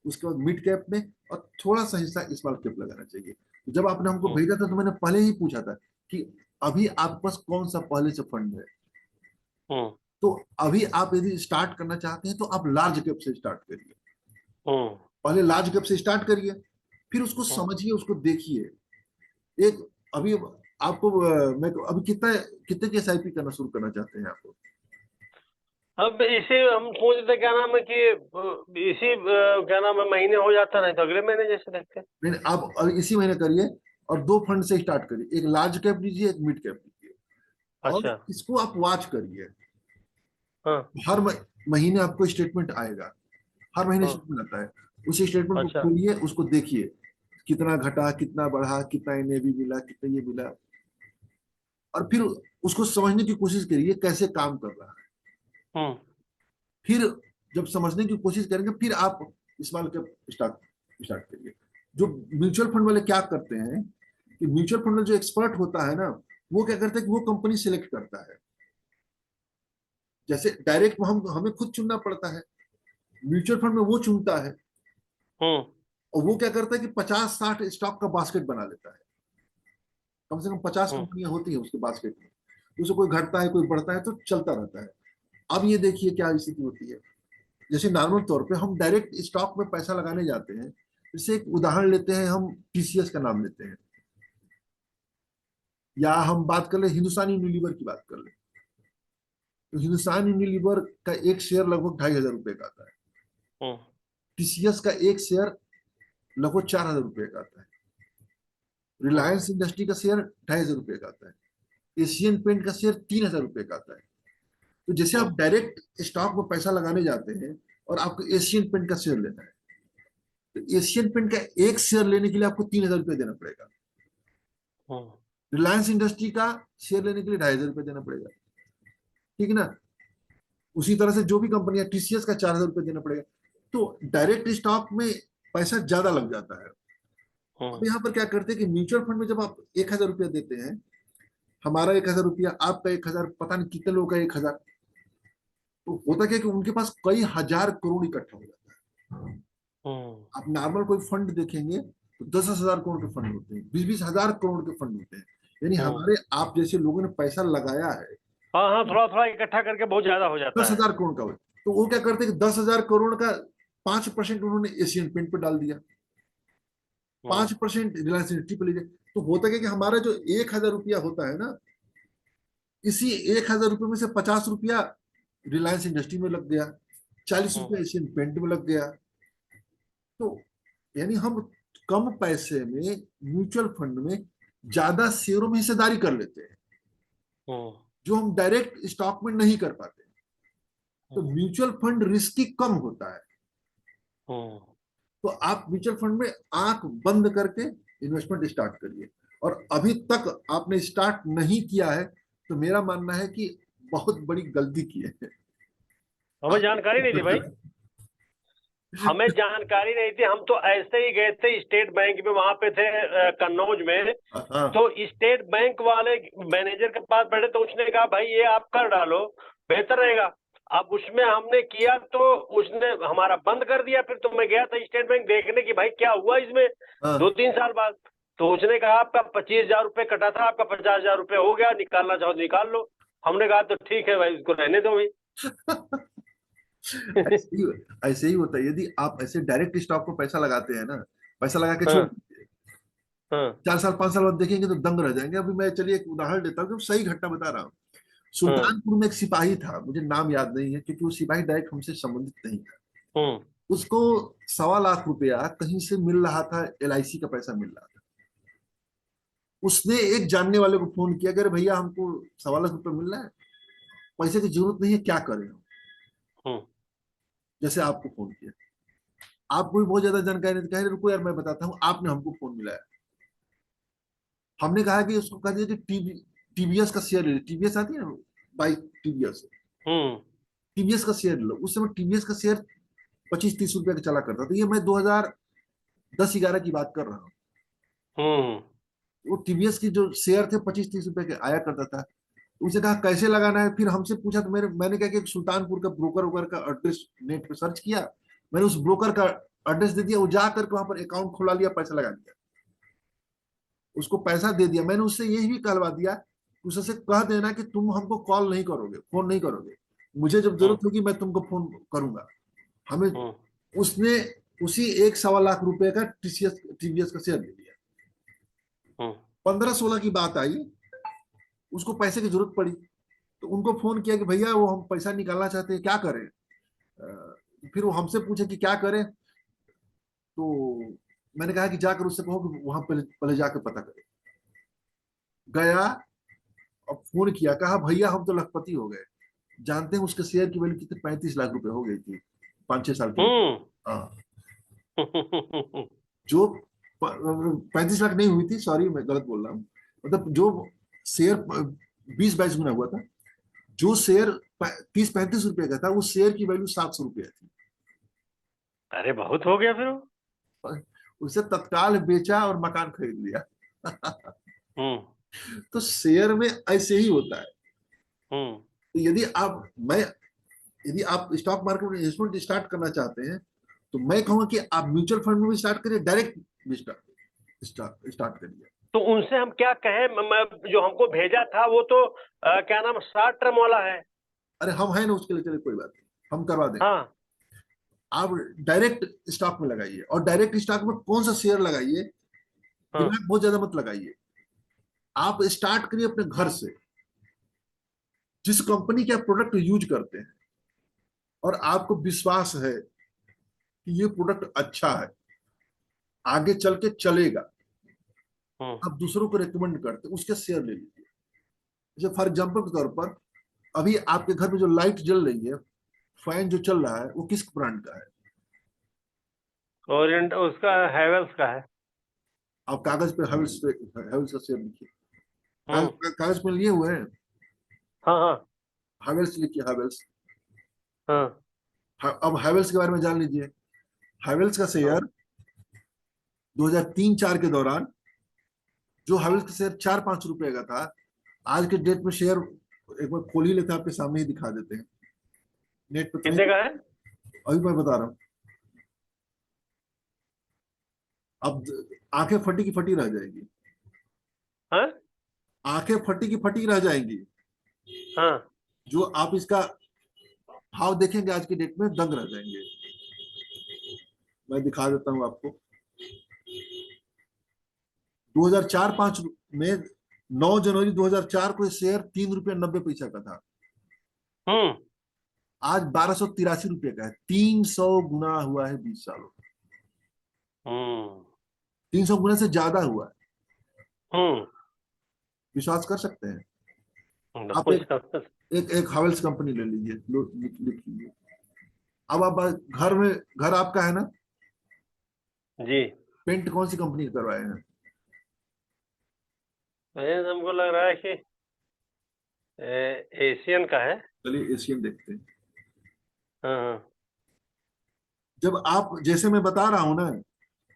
उसके बाद मिड कैप में, और थोड़ा सा हिस्सा स्मॉल कैप लगाना चाहिए। तो जब आपने हमको भेजा था तो मैंने पहले ही पूछा था कि अभी आपके पास कौन सा पहले से फंड है। तो अभी आप यदि स्टार्ट करना चाहते हैं तो आप लार्ज कैप से स्टार्ट करिए। हम्म। पहले लार्ज कैप से स्टार्ट करिए, फिर उसको हम्म। समझिए, उसको देखिए। एक अभी आपको मैं अभी कितना कितने की एसआईपी करना शुरू करना चाहते हैं आप? अब इसे हम सोच रहे थे, क्या नाम है कि इसी क्या नाम है, महीने हो जाता, नहीं तो अगले महीने जैसे देखते हैं। नहीं, आप अभी इसी महीने करिए और दो फंड से स्टार्ट करिए, एक लार्ज कैप लीजिए, एक मिड कैप लीजिए, और अच्छा। इसको आप वॉच करिए। हाँ। हर महीने आपको स्टेटमेंट आएगा, हर महीने हाँ। स्टेटमेंट आता है। उस स्टेटमेंट को अच्छा। खोलिए, उसको देखिए, कितना घटा, कितना बढ़ा, कितना एनएवी मिला, कितना ये मिला, और फिर उसको समझने की कोशिश करिए कैसे काम कर रहा है। हम्म। फिर जब समझने की कोशिश करेंगे, फिर आप स्मॉल कैप स्टार्ट स्टार्ट करिए। जो म्यूचुअल फंड वाले क्या करते हैं कि म्यूचुअल फंड में जो एक्सपर्ट होता है ना, वो क्या करते हैं कि वो कंपनी सिलेक्ट करता है। जैसे डायरेक्ट हम हमें खुद चुनना पड़ता है, म्यूचुअल फंड में वो चुनता है। हम्म। और वो क्या करता है कि 50-60 स्टॉक का बास्केट बना लेता है। कम से कम 50 हम्म। कंपनियां होती हैं उसके बास्केट में, उससे कोई घटता है कोई बढ़ता है तो चलता रहता है। अब ये देखिए क्या स्थिति होती है। जैसे नॉर्मल तौर पे हम डायरेक्ट स्टॉक में पैसा लगाने जाते हैं। जैसे एक उदाहरण लेते हैं, हम टीसीएस का नाम लेते हैं, या हम बात कर ले हिंदुस्तान यूनिलीवर की बात कर ले। तो हिंदुस्तान यूनिलीवर का एक शेयर लगभग 2,500 रुपए का आता है। हम्म। टीसीएस का एक शेयर लगभग 4,000 रुपए का आता है। हम्म। रिलायंस इंडस्ट्री का शेयर 2,500 रुपए का आता है। एशियन पेंट का शेयर 3,000 रुपए का आता है। तो जैसे हम्म। आप डायरेक्ट स्टॉक में पैसा लगाने जाते हैं और आपको एशियन पेंट का शेयर लेना है, तो एशियन पेंट का एक शेयर लेने के लिए आपको 3,000 रुपये देना पड़ेगा। हम्म। रिलायंस इंडस्ट्री का शेयर लेने के लिए 2,500 रुपये देना पड़ेगा। ठीक है ना? उसी तरह से जो भी कंपनी है, टीसीएस का 4,000 रुपये देना पड़ेगा। तो डायरेक्ट स्टॉक में पैसा ज्यादा लग जाता है। अब हम्म। यहाँ पर क्या करते हैं कि म्यूचुअल फंड में जब आप 1,000 रुपया देते हैं, हमारा 1,000 रुपया, आपका 1,000, पता नहीं कितने लोगों का 1,000, तो होता क्या है कि उनके पास कई हजार करोड़ इकट्ठा हो जाता है। हम्म। आप नॉर्मल कोई फंड देखेंगे तो 10,000 करोड़ के फंड होते हैं, 20-20 हजार करोड़ के फंड होते हैं। यानी हम्म। हमारे आप जैसे लोगों ने पैसा लगाया है हाँ हाँ, थोड़ा थोड़ा इकट्ठा करके बहुत ज्यादा हो दस जाता है। हजार करोड़ का, तो वो क्या करते हैं कि 10,000 करोड़ का 5% उन्होंने एशियन पेंट पे डाल दिया, हम्म। 5% रिलायंस इंडस्ट्री पे ले लिया। तो होता क्या कि हमारा जो 1,000 रुपया होता है ना, इसी 1,000 रुपये में से 50 रुपया रिलायंस इंडस्ट्री में लग गया, 40 रुपया हम्म। एशियन पेंट में लग गया। तो यानी हम कम पैसे में म्यूचुअल फंड में ज्यादा शेयरों में हिस्सेदारी कर लेते हैं, हम्म। जो हम डायरेक्ट स्टॉक में नहीं कर पाते। तो हम्म। म्यूचुअल फंड रिस्की कम होता है। हम्म। तो आप म्यूचुअल फंड में आंख बंद करके इन्वेस्टमेंट स्टार्ट करिए। और अभी तक आपने स्टार्ट नहीं किया है तो मेरा मानना है कि बहुत बड़ी गलती की है। हमें जानकारी नहीं थी भाई, हमें जानकारी नहीं थी। हम तो ऐसे ही गए थे स्टेट बैंक में, वहां पे थे कन्नौज में। हाँ, तो स्टेट बैंक वाले मैनेजर के पास बैठे तो उसने कहा भाई ये आप कर डालो, बेहतर रहेगा। अब उसमें हमने किया तो उसने हमारा बंद कर दिया। फिर तो मैं गया था स्टेट बैंक देखने की भाई क्या हुआ इसमें, हाँ। 2-3 साल बाद। तो उसने कहा आपका 25,000 रुपये कटा था, आपका 50,000 रुपये हो गया, निकालना चाहो तो निकाल लो। हमने कहा तो ठीक है भाई, इसको रहने दो भाई। ऐसे ही होता है यदि आप ऐसे डायरेक्ट स्टॉक में पैसा लगाते हैं ना, पैसा लगा के छोड़ हाँ। दीजिए, हाँ। 4 साल 5 साल बाद देखेंगे तो दंग रह जाएंगे। अभी मैं चलिए एक उदाहरण देता हूँ, सही घटना बता रहा हूँ। हाँ। सुल्तानपुर में एक सिपाही था, मुझे नाम याद नहीं है क्योंकि वो सिपाही डायरेक्ट हमसे संबंधित नहीं था। हम्म। उसको 1.25 लाख रुपया कहीं से मिल रहा था, एलआईसी का पैसा मिल रहा था। उसने एक जानने वाले को फोन किया, अरे भैया हमको 1.25 लाख रुपया मिल रहा है, पैसे की जरूरत नहीं है, क्या करें हम? हम्म। जैसे आपको फोन किया, आपको भी बहुत ज्यादा जानकारी नहीं, कह रहे रुको यार मैं बताता हूँ, आपने हमको फोन मिलाया। हमने कहा कि उसको कह दिया कि टीवीएस का शेयर ले, टीवीएस आती है ना बाइक, टीवीएस, हम्म। टीवीएस का शेयर लो। उस समय टीवीएस का शेयर 25-30 रुपया का चला करता था। ये मैं 2010-11 की बात कर रहा हूँ। हम्म। वो टीवीएस की जो शेयर थे 25-30 रुपए के आया करता था। उसे कहा कैसे लगाना है, फिर हमसे पूछा तो मैंने कहा कि सुल्तानपुर का ब्रोकर वोकर का एड्रेस नेट पे सर्च किया, मैंने उस ब्रोकर का एड्रेस दे दिया, वो जा करके वहां पर अकाउंट खुला लिया, पैसा लगा दिया, उसको पैसा दे दिया। मैंने उससे यही भी कहलवा दिया, उससे कह देना कि तुम हमको कॉल नहीं करोगे, फोन नहीं करोगे, मुझे जब जरूरत होगी मैं तुमको फोन करूंगा। हमें उसने उसी 1-1.25 लाख रुपए का टीवीएस का शेयर ले लिया। 15-16 की बात आई, उसको पैसे की जरूरत पड़ी, तो उनको फोन किया कि भैया वो हम पैसा निकालना चाहते हैं, क्या करें। फिर वो हमसे पूछे कि क्या करें, तो मैंने कहा कि जाकर उससे कहो कि वहां पहले पहले जाकर पता करें। गया, अब फोन किया, कहा भैया हम तो लखपति हो गए। जानते हैं उसके शेयर की वैल्यू कितनी? 35 लाख रुपए हो गई थी 5-6 साल के लिए। हाँ, जो 35 लाख नहीं हुई थी, सॉरी मैं गलत बोल रहा हूँ, मतलब जो शेयर 20-22 गुना हुआ था। जो शेयर 30-35 रुपए का था, उस शेयर की वैल्यू 700 रुपया थी। अरे बहुत हो गया फिर वो। उसे तत्काल बेचा और मकान खरीद लिया। हम्म तो शेयर में ऐसे ही होता है। हम्म तो यदि आप स्टॉक मार्केट में इन्वेस्टमेंट स्टार्ट करना चाहते हैं, तो मैं कहूंगा कि आप म्यूचुअल फंड में भी स्टार्ट करिए, डायरेक्ट भी स्टार्ट करिए। तो उनसे हम क्या कहें? जो हमको भेजा था वो तो क्या नाम, शॉर्ट टर्म वाला है। अरे हम हैं ना उसके लिए, चलिए कोई बात नहीं, हम करवा देंगे। हाँ आप डायरेक्ट स्टॉक में लगाइए, और डायरेक्ट स्टॉक में कौन सा शेयर लगाइए, हाँ दिमाग बहुत ज्यादा मत लगाइए। आप स्टार्ट करिए अपने घर से, जिस कंपनी के आप प्रोडक्ट यूज करते हैं और आपको विश्वास है कि ये प्रोडक्ट अच्छा है, आगे चल के चलेगा, आप दूसरों को रेकमेंड करते हैं, उसके शेयर ले लीजिए। जैसे फॉर एग्जाम्पल के तौर पर, अभी आपके घर में जो लाइट जल रही है, फैन जो चल रहा है, वो किस ब्रांड का है? ओरिएंट उसका हैवेल्स का है। आप कागज पे हैवेल्स का शेयर लिखिए। हम्म कागज पे लिए हुए हैं, हाँ हाँ हैवेल्स लिखिए, हैवेल्स। हाँ अब हैवेल्स के बारे में जान लीजिए। हैवेल्स का हाँ शेयर 2003-4 के दौरान, जो हैवेल्स का शेयर 4-5 रुपए का था, आज के डेट में शेयर, एक बार खोल ही लेते हैं, आपके सामने ही दिखा देते हैं, नेट पे कहीं। कितने का है? अभी मैं बता रहा हूँ। अब आंखें फटी की फटी रह जाएगी, हाँ आंखें फटी की फटी रह जाएंगी। हाँ जो आप इसका भाव देखेंगे आज की डेट में, दंग रह जाएंगे। मैं दिखा देता हूँ आपको। 2004-5 में, 9 जनवरी 2004 को शेयर 3 रुपया 90 पैसा का था। हम्म आज 1283 रुपये का है। 300 गुना हुआ है 20 सालों में। हम्म 300 गुना से ज्यादा हुआ है। हम्म विश्वास कर सकते हैं। आप कुछ एक हावेल्स कंपनी ले लीजिए, लिख लीजिए। अब आप घर आपका है ना? जी। पेंट कौन सी कंपनी का करवाए हैं? हमको लग रहा है कि एशियन का है। चलिए एशियन देखते हैं। हाँ हाँ जब आप, जैसे मैं बता रहा हूं ना,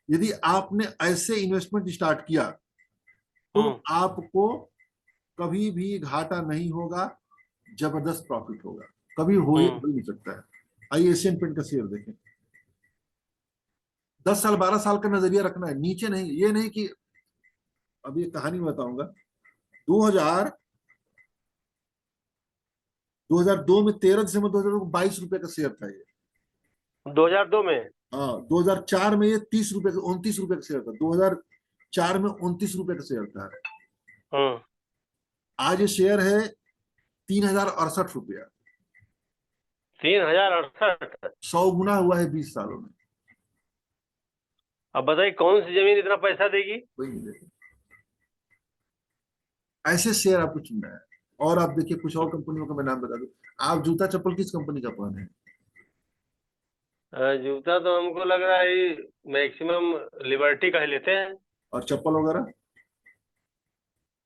यदि आपने ऐसे इन्वेस्टमेंट स्टार्ट किया, तो हम्म आपको कभी भी घाटा नहीं होगा, जबरदस्त प्रॉफिट होगा। कभी हम्म हो ही नहीं सकता है। आइए एशियन पेंट का शेयर देखें। 10 साल 12 साल का नजरिया रखना है, नीचे नहीं। ये नहीं कि, अब ये कहानी बताऊंगा। 2000 2002 में, 13 दिसंबर 2002 को 22 रुपए का शेयर था ये। 2002 में। हाँ, 2004 में ये 30 रुपए का, 29 रुपए का शेयर था। 2004 में 29 रुपए का शेयर था। हम्म आज ये शेयर है 3068 रुपया। 3068। 100 गुना हुआ है 20 सालों में। अब बताइए कौन सी जमीन इतना पैसा देगी? कोई नहीं देगा। ऐसे शेयर आपको चुनना है। और आप देखिए, कुछ और कंपनियों का मैं नाम बता दूं। आप जूता चप्पल किस कंपनी का पहने हैं? जूता तो हमको लग रहा है मैक्सिमम लिबर्टी का ही लेते हैं। और चप्पल वगैरह?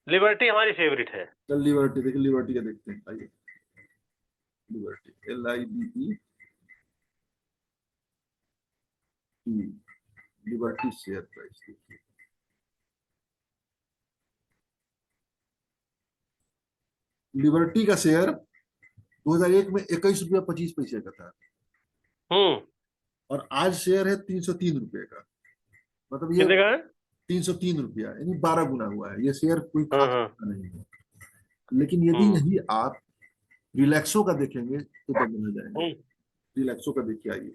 लिबर्टी हमारी फेवरेट है। चल लिबर्टी देखिए, लिबर्टी का देखते हैं, आइए। Liberty, LIBE, liberty share price देखिए। लिबर्टी का शेयर 2001 में 21 रुपया 25 पैसे का था, हम्म और आज शेयर है 303 रुपये का। मतलब ये कितने का है? 303 रुपया, यानी 12 गुना हुआ है। ये शेयर कोई हाँ खास हाँ नहीं है। लेकिन यदि हम्म यही आप रिलैक्सो का देखेंगे तो डबल हो जाएंगे। हम्म। रिलैक्सो का देखिए, आइए।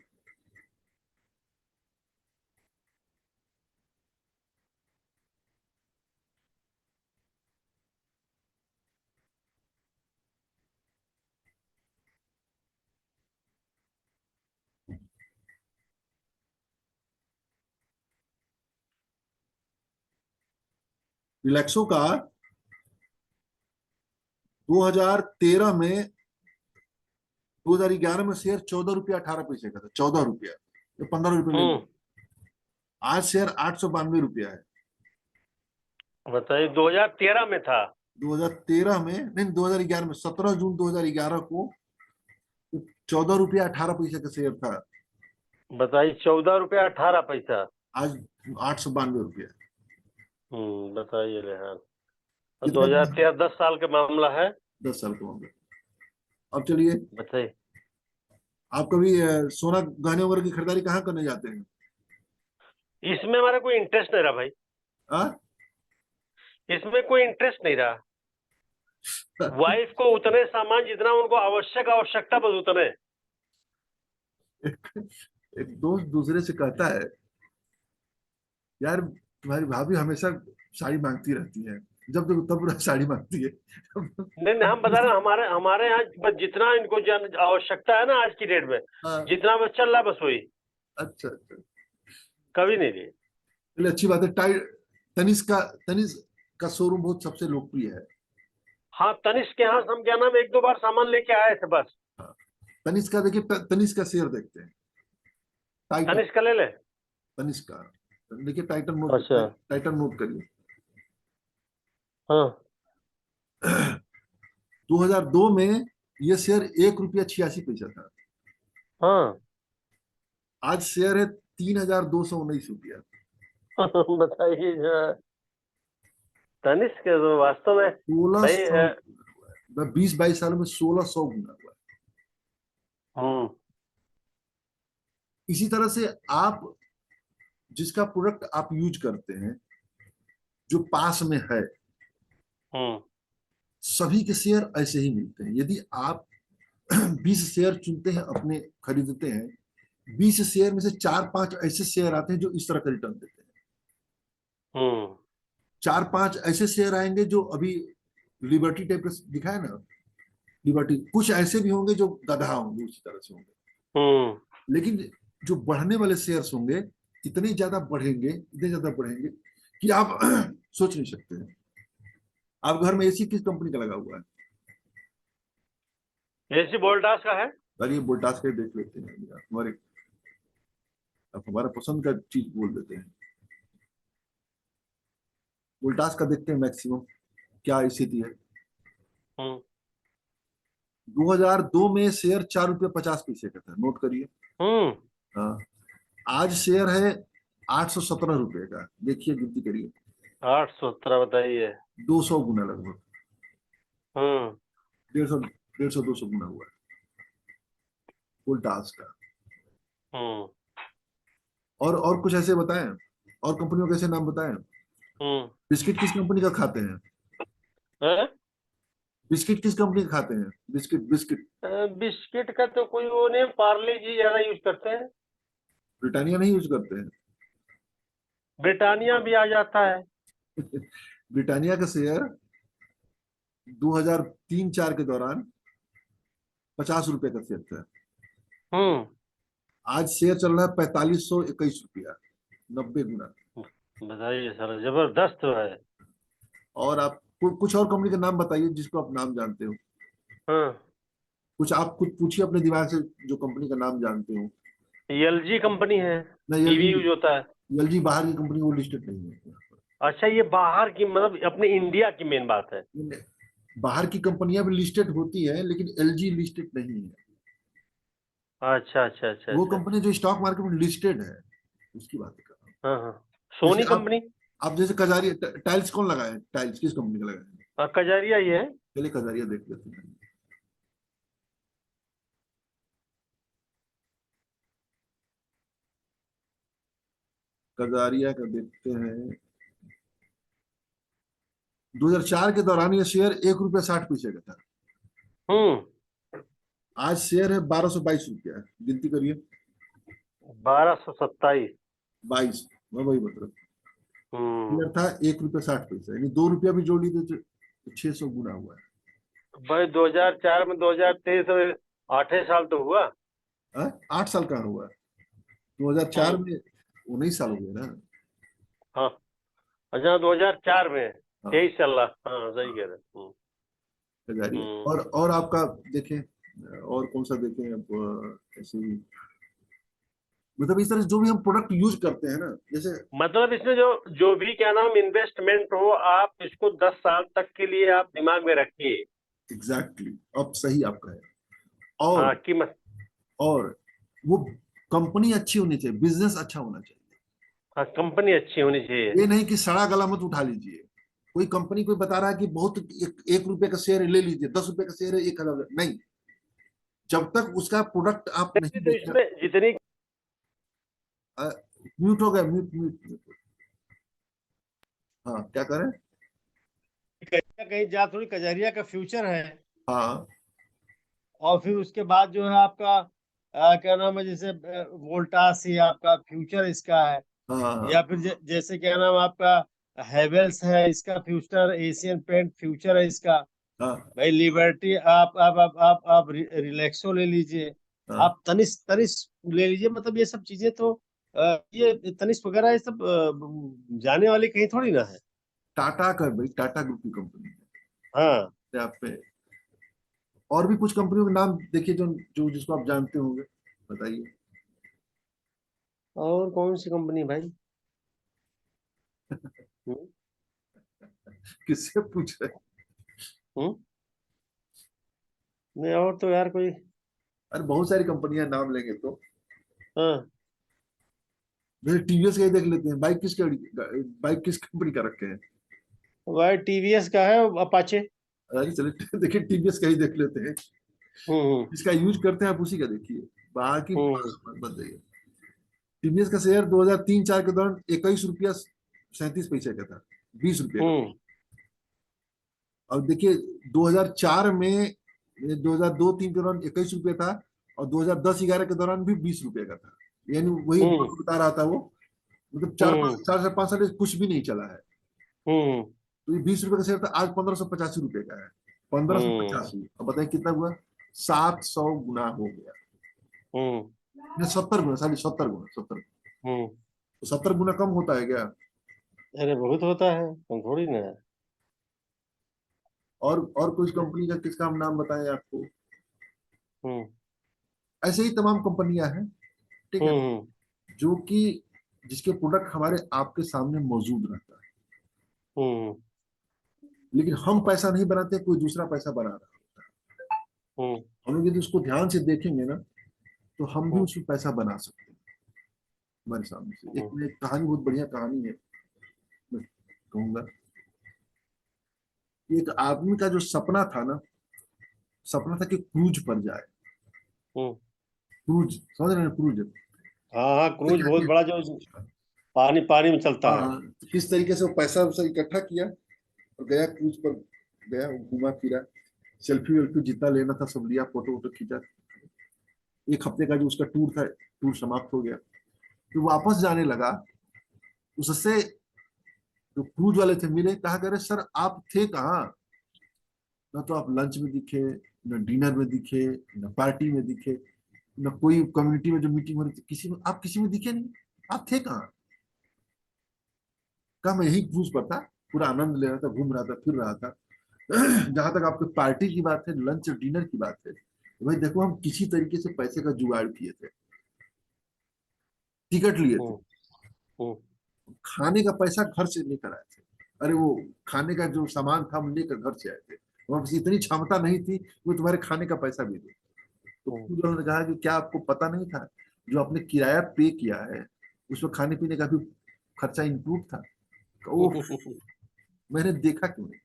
रिलैक्सो का 2013 में, 2011 में शेयर 14 रुपया 18 पैसे का था, 14 रुपया, तो 15 रुपये ले लो। हम्म। आज शेयर 892 रुपया है। बताइए, 2013 में था? 2013 में नहीं, 2011 में, 17 जून 2011 को 14 रुपया 18 पैसे का शेयर था। बताइए, 14 रुपया 18 पैसा। आज 892 रुपया। बताइए रेहान। दो कितना हजार दिन? तेरह 10 साल का मामला है। 10 साल का मामला। अब चलिए, बताइए। आप कभी सोना गहने वगैरह की खरीदारी कहाँ करने जाते हैं? इसमें हमारा कोई इंटरेस्ट नहीं रहा भाई। हाँ? इसमें कोई इंटरेस्ट नहीं रहा। वाइफ को उतने सामान जितना उनको आवश्यकता बस उतने। एक दोस्त दूसरे से कहता है, यार तुम्हारी भाभी हमेशा साड़ी मांगती रहती है, जब देखो तब साड़ी मांगती है। नहीं नहीं, हम बता रहे हैं, हमारे हमारे यहाँ बस जितना इनको आवश्यकता है ना आज की डेट में, हाँ। जितना बस चल रहा है बस वही। अच्छा अच्छा। कभी नहीं लिए। चलिए, अच्छी बात है। तनिष्क का शोरूम बहुत सबसे लोकप्रिय है। हाँ, तनिष्क के यहाँ हम क्या नाम 1-2 बार सामान लेके आए थे बस। हाँ। तनिष्क का देखिए, तनिष्क का शेयर देखते हैं। टाइटन। तनिष्क का ले ले। तनिष्क का देखिए, अच्छा। टाइटन नोट करिए। हाँ 2002 में ये शेयर 1 रुपया 86 पैसा था। हाँ। आज शेयर है 3,219 रुपया। बताइए जरा। तनिष्क के तो वास्तव में सोलह भाई सौ 20-22 साल में 1600 गुना हुआ। हम्म। इसी तरह से आप जिसका प्रोडक्ट आप यूज करते हैं, जो पास में है, हम्म। सभी के शेयर ऐसे ही मिलते हैं। यदि आप 20 शेयर चुनते हैं, अपने खरीदते हैं, 20 शेयर में से 4-5 ऐसे शेयर आते हैं जो इस तरह का रिटर्न देते हैं। हम्म। 4-5 ऐसे शेयर आएंगे जो अभी लिबर्टी टाइप का दिखाया ना, लिबर्टी, कुछ ऐसे भी होंगे जो गधा होंगे, उसी तरह से होंगे। हम्म। लेकिन जो बढ़ने वाले शेयर्स होंगे, इतने ज्यादा बढ़ेंगे कि आप सोच नहीं सकते हैं। आप घर में एसी किस कंपनी का लगा हुआ है? एसी वोल्टास का है। अरे वोल्टास का ही देख लेते हैं यार, हमारे आप हमारा पसंद का चीज बोल देते हैं। वोल्टास का देखते हैं मैक्सिमम क्या स्थिति है। हम्म। 2002 में शेयर 4 रुपये 50 पैसे का था, नोट करिए। हम्म। हाँ। आज शेयर है 817 रुपये का, देखिए गिनती करिए। 817 बताइए। 200 गुना लगभग। हम्म। 150 150 200 गुना हुआ है वोल्टास का। हम्म। और कुछ ऐसे बताएं, और कंपनियों के ऐसे नाम बताएं। हम्म। बिस्किट किस कंपनी का खाते हैं? हैं? बिस्किट किस कंपनी का खाते हैं? Biscuit biscuit. बिस्किट का तो कोई वो नहीं, पार्ले जी ज्यादा यूज करते हैं। ब्रिटानिया नहीं यूज करते हैं? ब्रिटानिया भी आ जाता है। ब्रिटानिया का शेयर 2003-4 के दौरान 50 रुपए का शेयर था। हम्म। आज शेयर चल रहा है 4521 रुपया, 90 गुना। बताइए सर, जबरदस्त है। और आप कुछ और कंपनी का नाम बताइए जिसको आप नाम जानते हो। हाँ, कुछ आप कुछ पूछिए अपने दिमाग से, जो कंपनी का नाम जानते हो। एलजी कंपनी है। ना, टीवी यूज होता है। एलजी बाहर की कंपनी, वो लिस्टेड नहीं है। अच्छा, ये बाहर की मतलब अपने इंडिया की मेन बात है। बाहर की कंपनियां भी लिस्टेड होती है, लेकिन एलजी लिस्टेड नहीं है। अच्छा अच्छा अच्छा वो अच्छा। कंपनी जो स्टॉक मार्केट में लिस्टेड है, उसकी बात कर रहा हूँ। हाँ हाँ। जैसे सोनी कंपनी। आप जैसे कजारिया टाइल्स कौन लगाए हैं? टाइल्स किस कंपनी का लगाए हैं? कजारिया ये है। चलिए कजारिया देख लेते हैं। कजारिया का देखते हैं। 2004 के दौरान ये शेयर 1 रुपया 60 पैसे का था। हम्म। आज शेयर है 1222 रुपया, गिनती करिए। 1227। 22, मैं वही बता रहा हूँ। हम्म। शेयर था 1 रुपया 60 पैसा, यानी 2 रुपया भी जोड़ लीजिए तो 600 गुना हुआ भाई 2004 में 2023, 8 साल तो हुआ। है। 8 साल कहाँ हुआ, 2004 हम्म। में 19 साल हो गए ना। हाँ। अच्छा, 2004 में हाँ 23 चल रहा। हाँ, सही हाँ, कह रहे हैं। जारी है। हम्म। और आपका देखें, और कौन सा देखें अब, ऐसे ही मतलब इस तरह से जो भी हम प्रोडक्ट यूज करते हैं ना, जैसे मतलब इसमें जो जो भी क्या नाम इन्वेस्टमेंट हो, आप इसको 10 साल तक के लिए आप दिमाग में रखिए। एग्जैक्टली अब सही आपका है। हाँ, और कीमत। और वो कंपनी अच्छी होनी चाहिए, बिजनेस अच्छा होना चाहिए। हाँ, कंपनी अच्छी होनी चाहिए। ये नहीं कि सड़ा गला मत उठा लीजिए। कोई कंपनी कोई बता रहा है कि बहुत 1 रुपए का शेयर ले लीजिए, 10 रुपए का शेयर है 1,000, नहीं। जब तक उसका प्रोडक्ट आप नहीं तो देखें। इसमें जितनी म्यूट हो गया, म्यूट म्यूट। हाँ क्या करें। कहीं ना कहीं जहाँ थोड़ी कजरिया का फ्यूचर है, हाँ और फिर उसके बाद जो है आपका क्या नाम है, जैसे वोल्टास ही आपका फ्यूचर इसका है। हाँ या हाँ फिर जैसे क्या नाम आपका हैवेल्स है, इसका फ्यूचर, एशियन पेंट फ्यूचर है इसका। हाँ भाई लिबर्टी, आप रिलैक्सो ले लीजिए। हाँ। आप तनिष्क तनिष्क ले लीजिए। मतलब ये सब चीजें तो ये तनिष्क वगैरह ये सब जाने वाली कहीं थोड़ी ना है। टाटा का भाई, टाटा ग्रुप की कंपनी हाँ। है आप पे। और भी कुछ कंपनियों के नाम देखिए जो जो जिसको आप जानते होंगे, बताइए। और कौन सी कंपनी भाई? हम्म। किससे पूछ रहे हैं? हम्म। नहीं, और तो यार कोई। अरे बहुत सारी कंपनियां, नाम लेंगे तो। हाँ जैसे टीवीएस का ही देख लेते हैं, बाइक किस कंपनी का रखे हैं। भाई, टीवीएस का है अपाचे। अरे चलिए देखिए, टीवीएस का ही देख लेते हैं। हम्म। जिसका यूज करते हैं आप उसी का देखिए, बाकी हम्म। मत जाइए। टीवीएस का शेयर 2003-4 के दौरान 21 रुपया 37 पैसे का था, 20 रुपये का। हम्म। और देखिए 2004 में, 2002-3 के दौरान 21 रुपये था, और 2010-11 के दौरान भी 20 रुपये का था। यानी वही हम्म। बता रहा था वो, मतलब चार हम्म। पाँच 4 से 5 साल कुछ भी नहीं चला है। हम्म। तो ये 20 रुपये का शेयर था, आज 1585 रुपये का है। पंद्रह सौ हम्म। पचासी अब बताएं कितना हुआ, 700 गुना हो गया। हम्म। नहीं, 70 गुना, साढ़े 70 गुना, 70। हम्म। तो 70 गुना कम होता है क्या। अरे बहुत होता है, हम थोड़ी ना है। और कुछ कंपनी का किसका हम नाम बताएं आपको। हम्म। ऐसे ही तमाम कंपनियां हैं, ठीक है, हम्म। जो कि जिसके प्रोडक्ट हमारे आपके सामने मौजूद रहता है, हम्म। लेकिन हम पैसा नहीं बनाते, कोई दूसरा पैसा बना रहा है। हम्म। हम लोग यदि उसको ध्यान से देखेंगे ना, तो हम भी हम्म। उसमें पैसा बना सकते हैं। हमारे सामने से हम्म। एक कहानी, बहुत बढ़िया कहानी है, मैं कहूंगा। एक आदमी का जो सपना था ना, सपना था कि क्रूज पर जाए। हम्म। क्रूज, समझ रहे हैं क्रूज। हाँ हाँ, क्रूज क्या बहुत किया, बड़ा जो पानी पानी में चलता है। हाँ तो किस तरीके से वो पैसा वैसा इकट्ठा किया, और गया क्रूज पर, गया घूमा फिरा, सेल्फी वेल्फी जितना लेना था सब लिया, फोटो वोटो खींचा। 1 हफ्ते का जो उसका टूर था, टूर समाप्त हो गया। फिर वापस जाने लगा, उससे जो क्रूज वाले थे मिले, कहा करे सर आप थे कहाँ, न तो आप लंच में दिखे, न डिनर में दिखे, न पार्टी में दिखे, न कोई कम्युनिटी में जो मीटिंग हो रही थी किसी में, आप किसी में दिखे नहीं, आप थे कहाँ। कहा मैं यही क्रूज पर था, पूरा आनंद ले रहा था, घूम रहा था, फिर रहा था। जहां तक आपके पार्टी की बात है, लंच और डिनर की बात है, तो भाई देखो हम किसी तरीके से पैसे का जुगाड़ किए थे, टिकट लिए थे, हम्म। हम्म। खाने का पैसा घर से लेकर आए थे। अरे वो खाने का जो सामान था हम लेकर घर से आए थे, वहां किसी इतनी क्षमता नहीं थी वो तुम्हारे खाने का पैसा भी दे। तो हम्म। फिर उन्होंने कहा कि क्या आपको पता नहीं था, जो आपने किराया पे किया है उसमें खाने पीने का भी खर्चा इंक्लूड था। ओह, मैंने देखा क्यों नहीं।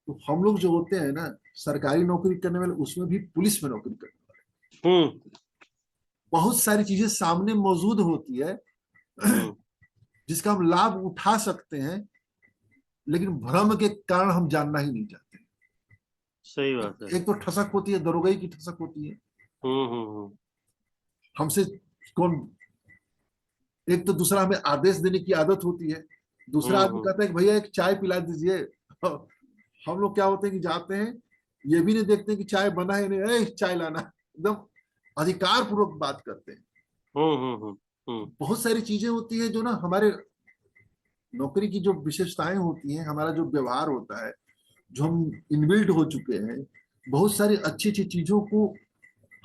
तो हम लोग जो होते हैं ना, सरकारी नौकरी करने वाले, उसमें भी पुलिस में नौकरी करने वाले, हम्म। बहुत सारी चीजें सामने मौजूद होती है हम्म। जिसका हम लाभ उठा सकते हैं, लेकिन भ्रम के कारण हम जानना ही नहीं चाहते। सही बात है। एक तो ठसक होती है, दरोगाई की ठसक होती है हम्म। हमसे। कौन? एक तो दूसरा, हमें आदेश देने की आदत होती है। दूसरा आदमी हम्म। कहता है कि भैया एक चाय पिला दीजिए। हम लोग क्या होते हैं कि जाते हैं, ये भी नहीं देखते कि चाय बना है नहीं, चाय लाना, एकदम अधिकार पूर्वक बात करते हैं। हम्म। हम्म। हम्म। बहुत सारी चीजें होती है जो ना, हमारे नौकरी की जो विशेषताएं होती हैं, हमारा जो व्यवहार होता है, जो हम इनबिल्ड हो चुके हैं, बहुत सारी अच्छी अच्छी चीजों को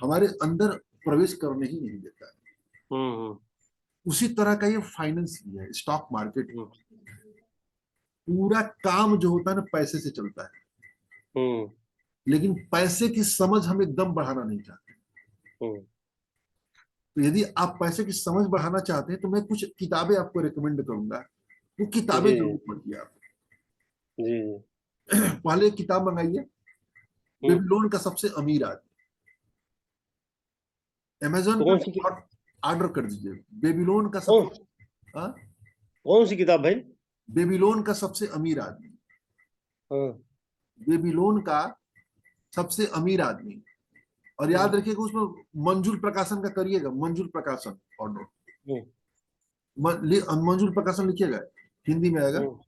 हमारे अंदर प्रवेश करने ही नहीं देता है। हम्म। उसी तरह का ये फाइनेंस भी है, स्टॉक मार्केट। हम्म। पूरा काम जो होता है ना, पैसे से चलता है। हम्म। लेकिन पैसे की समझ हम एकदम बढ़ाना नहीं चाहते। हम्म। तो यदि आप पैसे की समझ बढ़ाना चाहते हैं, तो मैं कुछ किताबें आपको रिकमेंड करूंगा। वो किताबें जी जरूर पढ़िए आप। जी जी। पहले एक किताब मंगाइए, हम्म। बेबीलोन का सबसे अमीर आदमी। अमेजोन कौन सी पर ऑर्डर कर दीजिए, बेबीलोन का कौन सबसे। हाँ? कौन सी किताब भाई? बेबीलोन का सबसे अमीर आदमी। हाँ। बेबीलोन का सबसे अमीर आदमी। और हम्म। याद रखिएगा, उसमें मंजूर प्रकाशन का करिएगा, मंजूर प्रकाशन ऑर्डर। हम्म। मंजूर प्रकाशन लिखिएगा, हिंदी में आएगा। हम्म।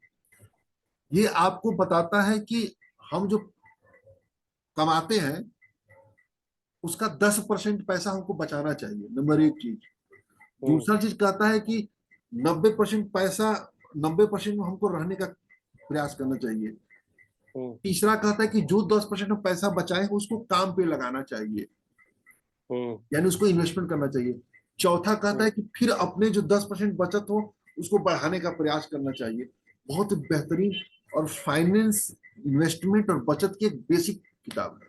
ये आपको बताता है कि हम जो कमाते हैं, उसका 10% पैसा हमको बचाना चाहिए, नंबर एक चीज। हम्म। दूसरा चीज कहता है कि 90% पैसा, 90% में हमको रहने का प्रयास करना चाहिए। हम्म। तीसरा कहता है कि जो 10% में पैसा बचाए उसको काम पे लगाना चाहिए, हम्म। यानी उसको इन्वेस्टमेंट करना चाहिए। चौथा कहता है हम्म। कि फिर अपने जो 10% बचत हो, उसको बढ़ाने का प्रयास करना चाहिए। बहुत बेहतरीन और फाइनेंस, इन्वेस्टमेंट और बचत की एक बेसिक किताब है।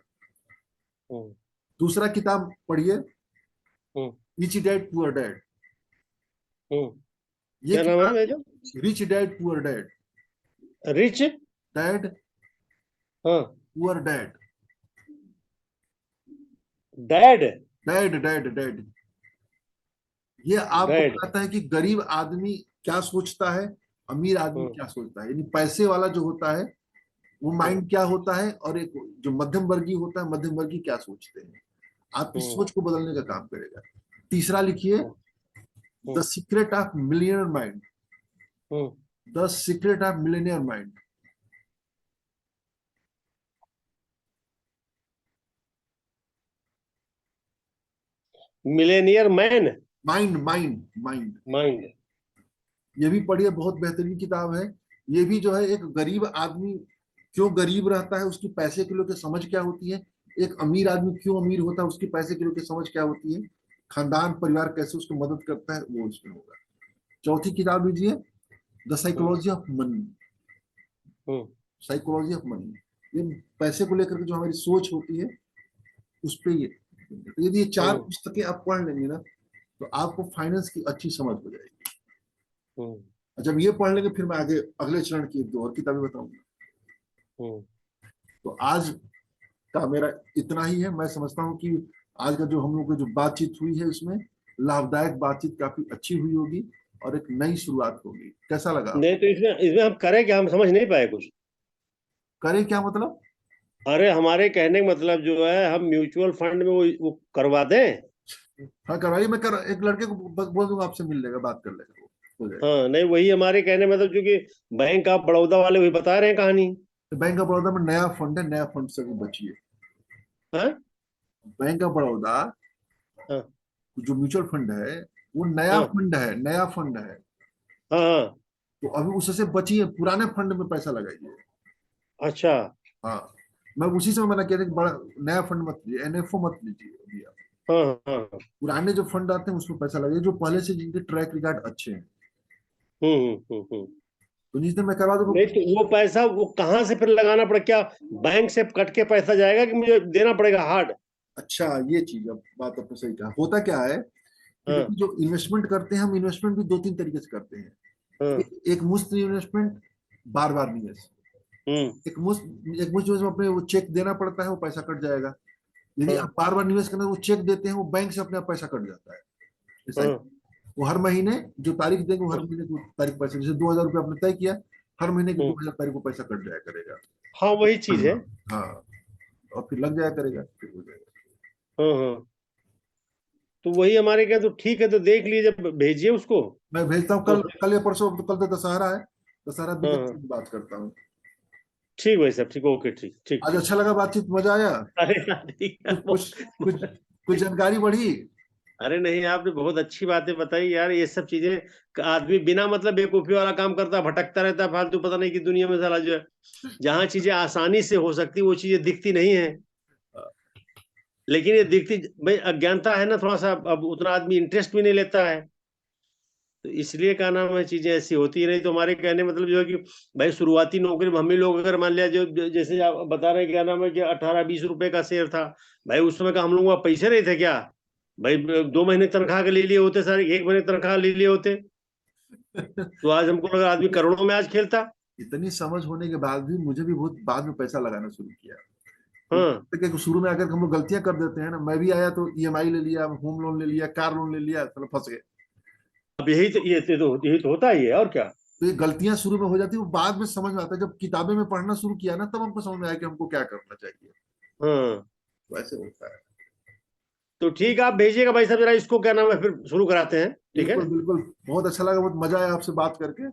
हम्म। दूसरा किताब पढ़िए, हम्म। Rich dad poor dad. हम्म। ये क्या नाम है किताब, मेरा? Rich dad poor dad, rich. Dad हाँ। Poor dad, dad. Dad dad dad. ये आपको डैड। बताता है कि गरीब आदमी क्या सोचता है, अमीर आदमी हम्म। क्या सोचता है। यानी पैसे वाला जो होता है, वो हम्म। माइंड क्या होता है, और एक जो मध्यम वर्गीय होता है, मध्यम वर्गीय क्या सोचते हैं। आपकी हम्म। सोच को बदलने का काम करेगा। तीसरा लिखिए, हम्म। The hmm. Secret of millionaire mind. हम्म। The secret of millionaire mind. Millionaire man mind mind mind. Mind. ये भी पढ़िए, बहुत बेहतरीन किताब है। ये भी जो है, एक गरीब आदमी क्यों गरीब रहता है, उसकी पैसे के लेकर समझ क्या होती है। एक अमीर आदमी क्यों अमीर होता है, उसकी पैसे के लेकर समझ क्या होती है। खानदान परिवार कैसे उसको मदद करता है, वो उसमें होगा। चौथी किताब लीजिए, the hmm. Psychology of money. Hmm. Psychology of money, ये पैसे को लेकर के जो हमारी सोच होती है, उस पे ये। तो यदि ये चार हम्म। पुस्तकें आप पढ़ लेंगे ना, तो आपको फाइनेंस की अच्छी समझ हो जाएगी। हम्म। और जब ये पढ़ लेंगे, फिर मैं आगे अगले चरण की एक दो और किताबें बताऊंगा। हम्म। तो आज का मेरा इतना ही है। मैं समझता हूँ कि आज का जो हम लोग की जो बातचीत हुई है, उसमें लाभदायक बातचीत काफी अच्छी हुई होगी, और एक नई शुरुआत होगी। कैसा लगा नहीं आपको? तो इसमें इसमें हम करें क्या? हम समझ नहीं पाए कुछ। करें क्या मतलब? अरे हमारे कहने का मतलब जो है, हम म्यूचुअल फंड में वो करवा दें। हाँ करवाइए, मैं कर एक लड़के को बोल दूंगा, आपसे मिल लेगा, बात कर लेगा, वो हो जाएगा। हाँ नहीं, वही हमारे कहने मतलब, क्योंकि बैंक ऑफ बड़ौदा वाले वही बता रहे हैं कहानी। तो बैंक ऑफ बड़ौदा में नया फंड है, नया फंड से भी बचिए। हाँ। बैंक ऑफ बड़ौदा हाँ। जो म्यूचुअल फंड है, वो नया हाँ। फंड है, नया फंड है। हाँ। हाँ। तो अभी उससे बचिए, पुराने फंड में पैसा लगाइए। अच्छा। हाँ, मैं उसी से मना किया था कि बड़ा नया फंड मत लीजिए, एनएफओ मत लीजिए अभी आप। हाँ। हाँ। हाँ। पुराने जो फंड आते हैं उसमें पैसा लगाइए, जो पहले से जिनके ट्रैक रिकॉर्ड अच्छे हैं। हम्म। तो जिस दिन मैं करवा दूंगा नहीं कुछ। तो वो पैसा वो कहाँ से फिर लगाना पड़े क्या? बैंक से कट के पैसा जाएगा कि मुझे देना पड़ेगा हार्ड? अच्छा, ये चीज, अब बात आपने सही कहा। होता क्या है कि हाँ। देखिए, जो इन्वेस्टमेंट करते हैं हम, इन्वेस्टमेंट भी दो तीन तरीके से करते हैं। हाँ। एक मुफ्त इन्वेस्टमेंट, बार बार निवेश। हम्म। एक मुश्त जो अपने वो चेक देना पड़ता है, वो पैसा कट जाएगा। यदि हाँ। आप बार बार निवेश करना, वो चेक देते हैं, वो बैंक से अपने आप पैसा कट जाता है। ऐसा ही। हाँ। वो हर महीने जो तारीख देंगे, वो हर हाँ। महीने की तारीख पैसा, जैसे 2,000 रुपये आपने तय किया, हर महीने की हम्म। 2,000 तारीख को पैसा कट जाया करेगा। हाँ वही चीज है। हाँ। और फिर लग जाया करेगा, फिर हो जाएगा। हाँ हाँ, तो वही हमारे क्या, तो ठीक है, तो देख लीजिए, भेजिए उसको। मैं भेजता हूँ तो कल या परसों, तो कल तो दशहरा है, दशहरा हाँ बीते हाँ, बात करता हूँ। ठीक भाई साहब, ठीक, ओके, ठीक ठीक आज ठीक। अच्छा लगा बातचीत, मजा आया। अरे नहीं कुछ कुछ कुछ कुछ जानकारी बढ़ी। अरे नहीं, आपने बहुत अच्छी बातें बताई यार, ये सब चीजें आदमी बिना मतलब बेवकूफी वाला काम करता, भटकता रहता है फालतू, पता नहीं कि दुनिया में साला जो है, जहाँ चीजें आसानी से हो सकती वो चीजें दिखती नहीं है। लेकिन ये दिखती, भाई अज्ञानता है ना थोड़ा सा, अब उतना आदमी इंटरेस्ट भी नहीं लेता है, तो इसलिए क्या नाम है, चीजें ऐसी होती है। नहीं तो हमारे कहने मतलब जो है कि भाई शुरुआती नौकरी में हम ही लोग अगर मान लिया, जैसे आप बता रहे हैं, क्या नाम है कि 18-20 रुपए का शेयर था, भाई उस समय का हम लोगों का पैसे नहीं थे क्या, भाई 2 महीने तनख्वाह के ले लिए होते सारे, 1 महीने तनख्वाह ले लिए होते, तो आज हमको लगा आदमी करोड़ों में आज खेलता। इतनी समझ होने के बाद भी मुझे भी बहुत बाद में पैसा लगाना शुरू किया। हाँ, क्योंकि शुरू में अगर हम लोग गलतियां कर देते हैं ना, मैं भी आया तो ईएमआई ले लिया, होम लोन ले लिया, कार लोन ले लिया, तो फंस गए। अब यही तो होता ही है, और क्या। तो ये गलतियां शुरू में हो जाती है, वो बाद में समझ में आता है, जब किताबें में पढ़ना शुरू किया ना, तब हमको समझ में आया कि हमको क्या करना चाहिए। हाँ, तो ऐसे होता है। तो ठीक है, आप भेजिएगा भाई साहब जरा इसको, क्या नाम है, फिर शुरू कराते हैं, ठीक है। बिल्कुल बिल्कुल, बहुत अच्छा लगा, बहुत मजा आया आपसे बात करके।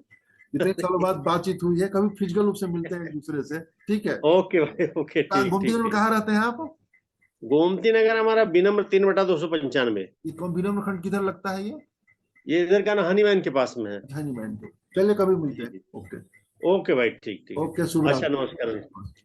इतने सालों बाद बातचीत हुई है, कभी फिजिकल रूप से मिलते हैं एक दूसरे से। ठीक है। ओके भाई, ओके, कहाँ ठीक गोमती ठीक नगर में ठीक। कहाँ रहते हैं आप? गोमती नगर हमारा B नंबर 3/295। ये कौन विनम्र खंड किधर लगता है ये? ये इधर का ना हनीमैन के पास में है। हाँ जी, मैन को चलिए कभी मिलते जी हैं। जी। ओके। ओके भाई, ठीक ठीक। ओके, शुभ अच्छा, रात्रि। नमस्कार।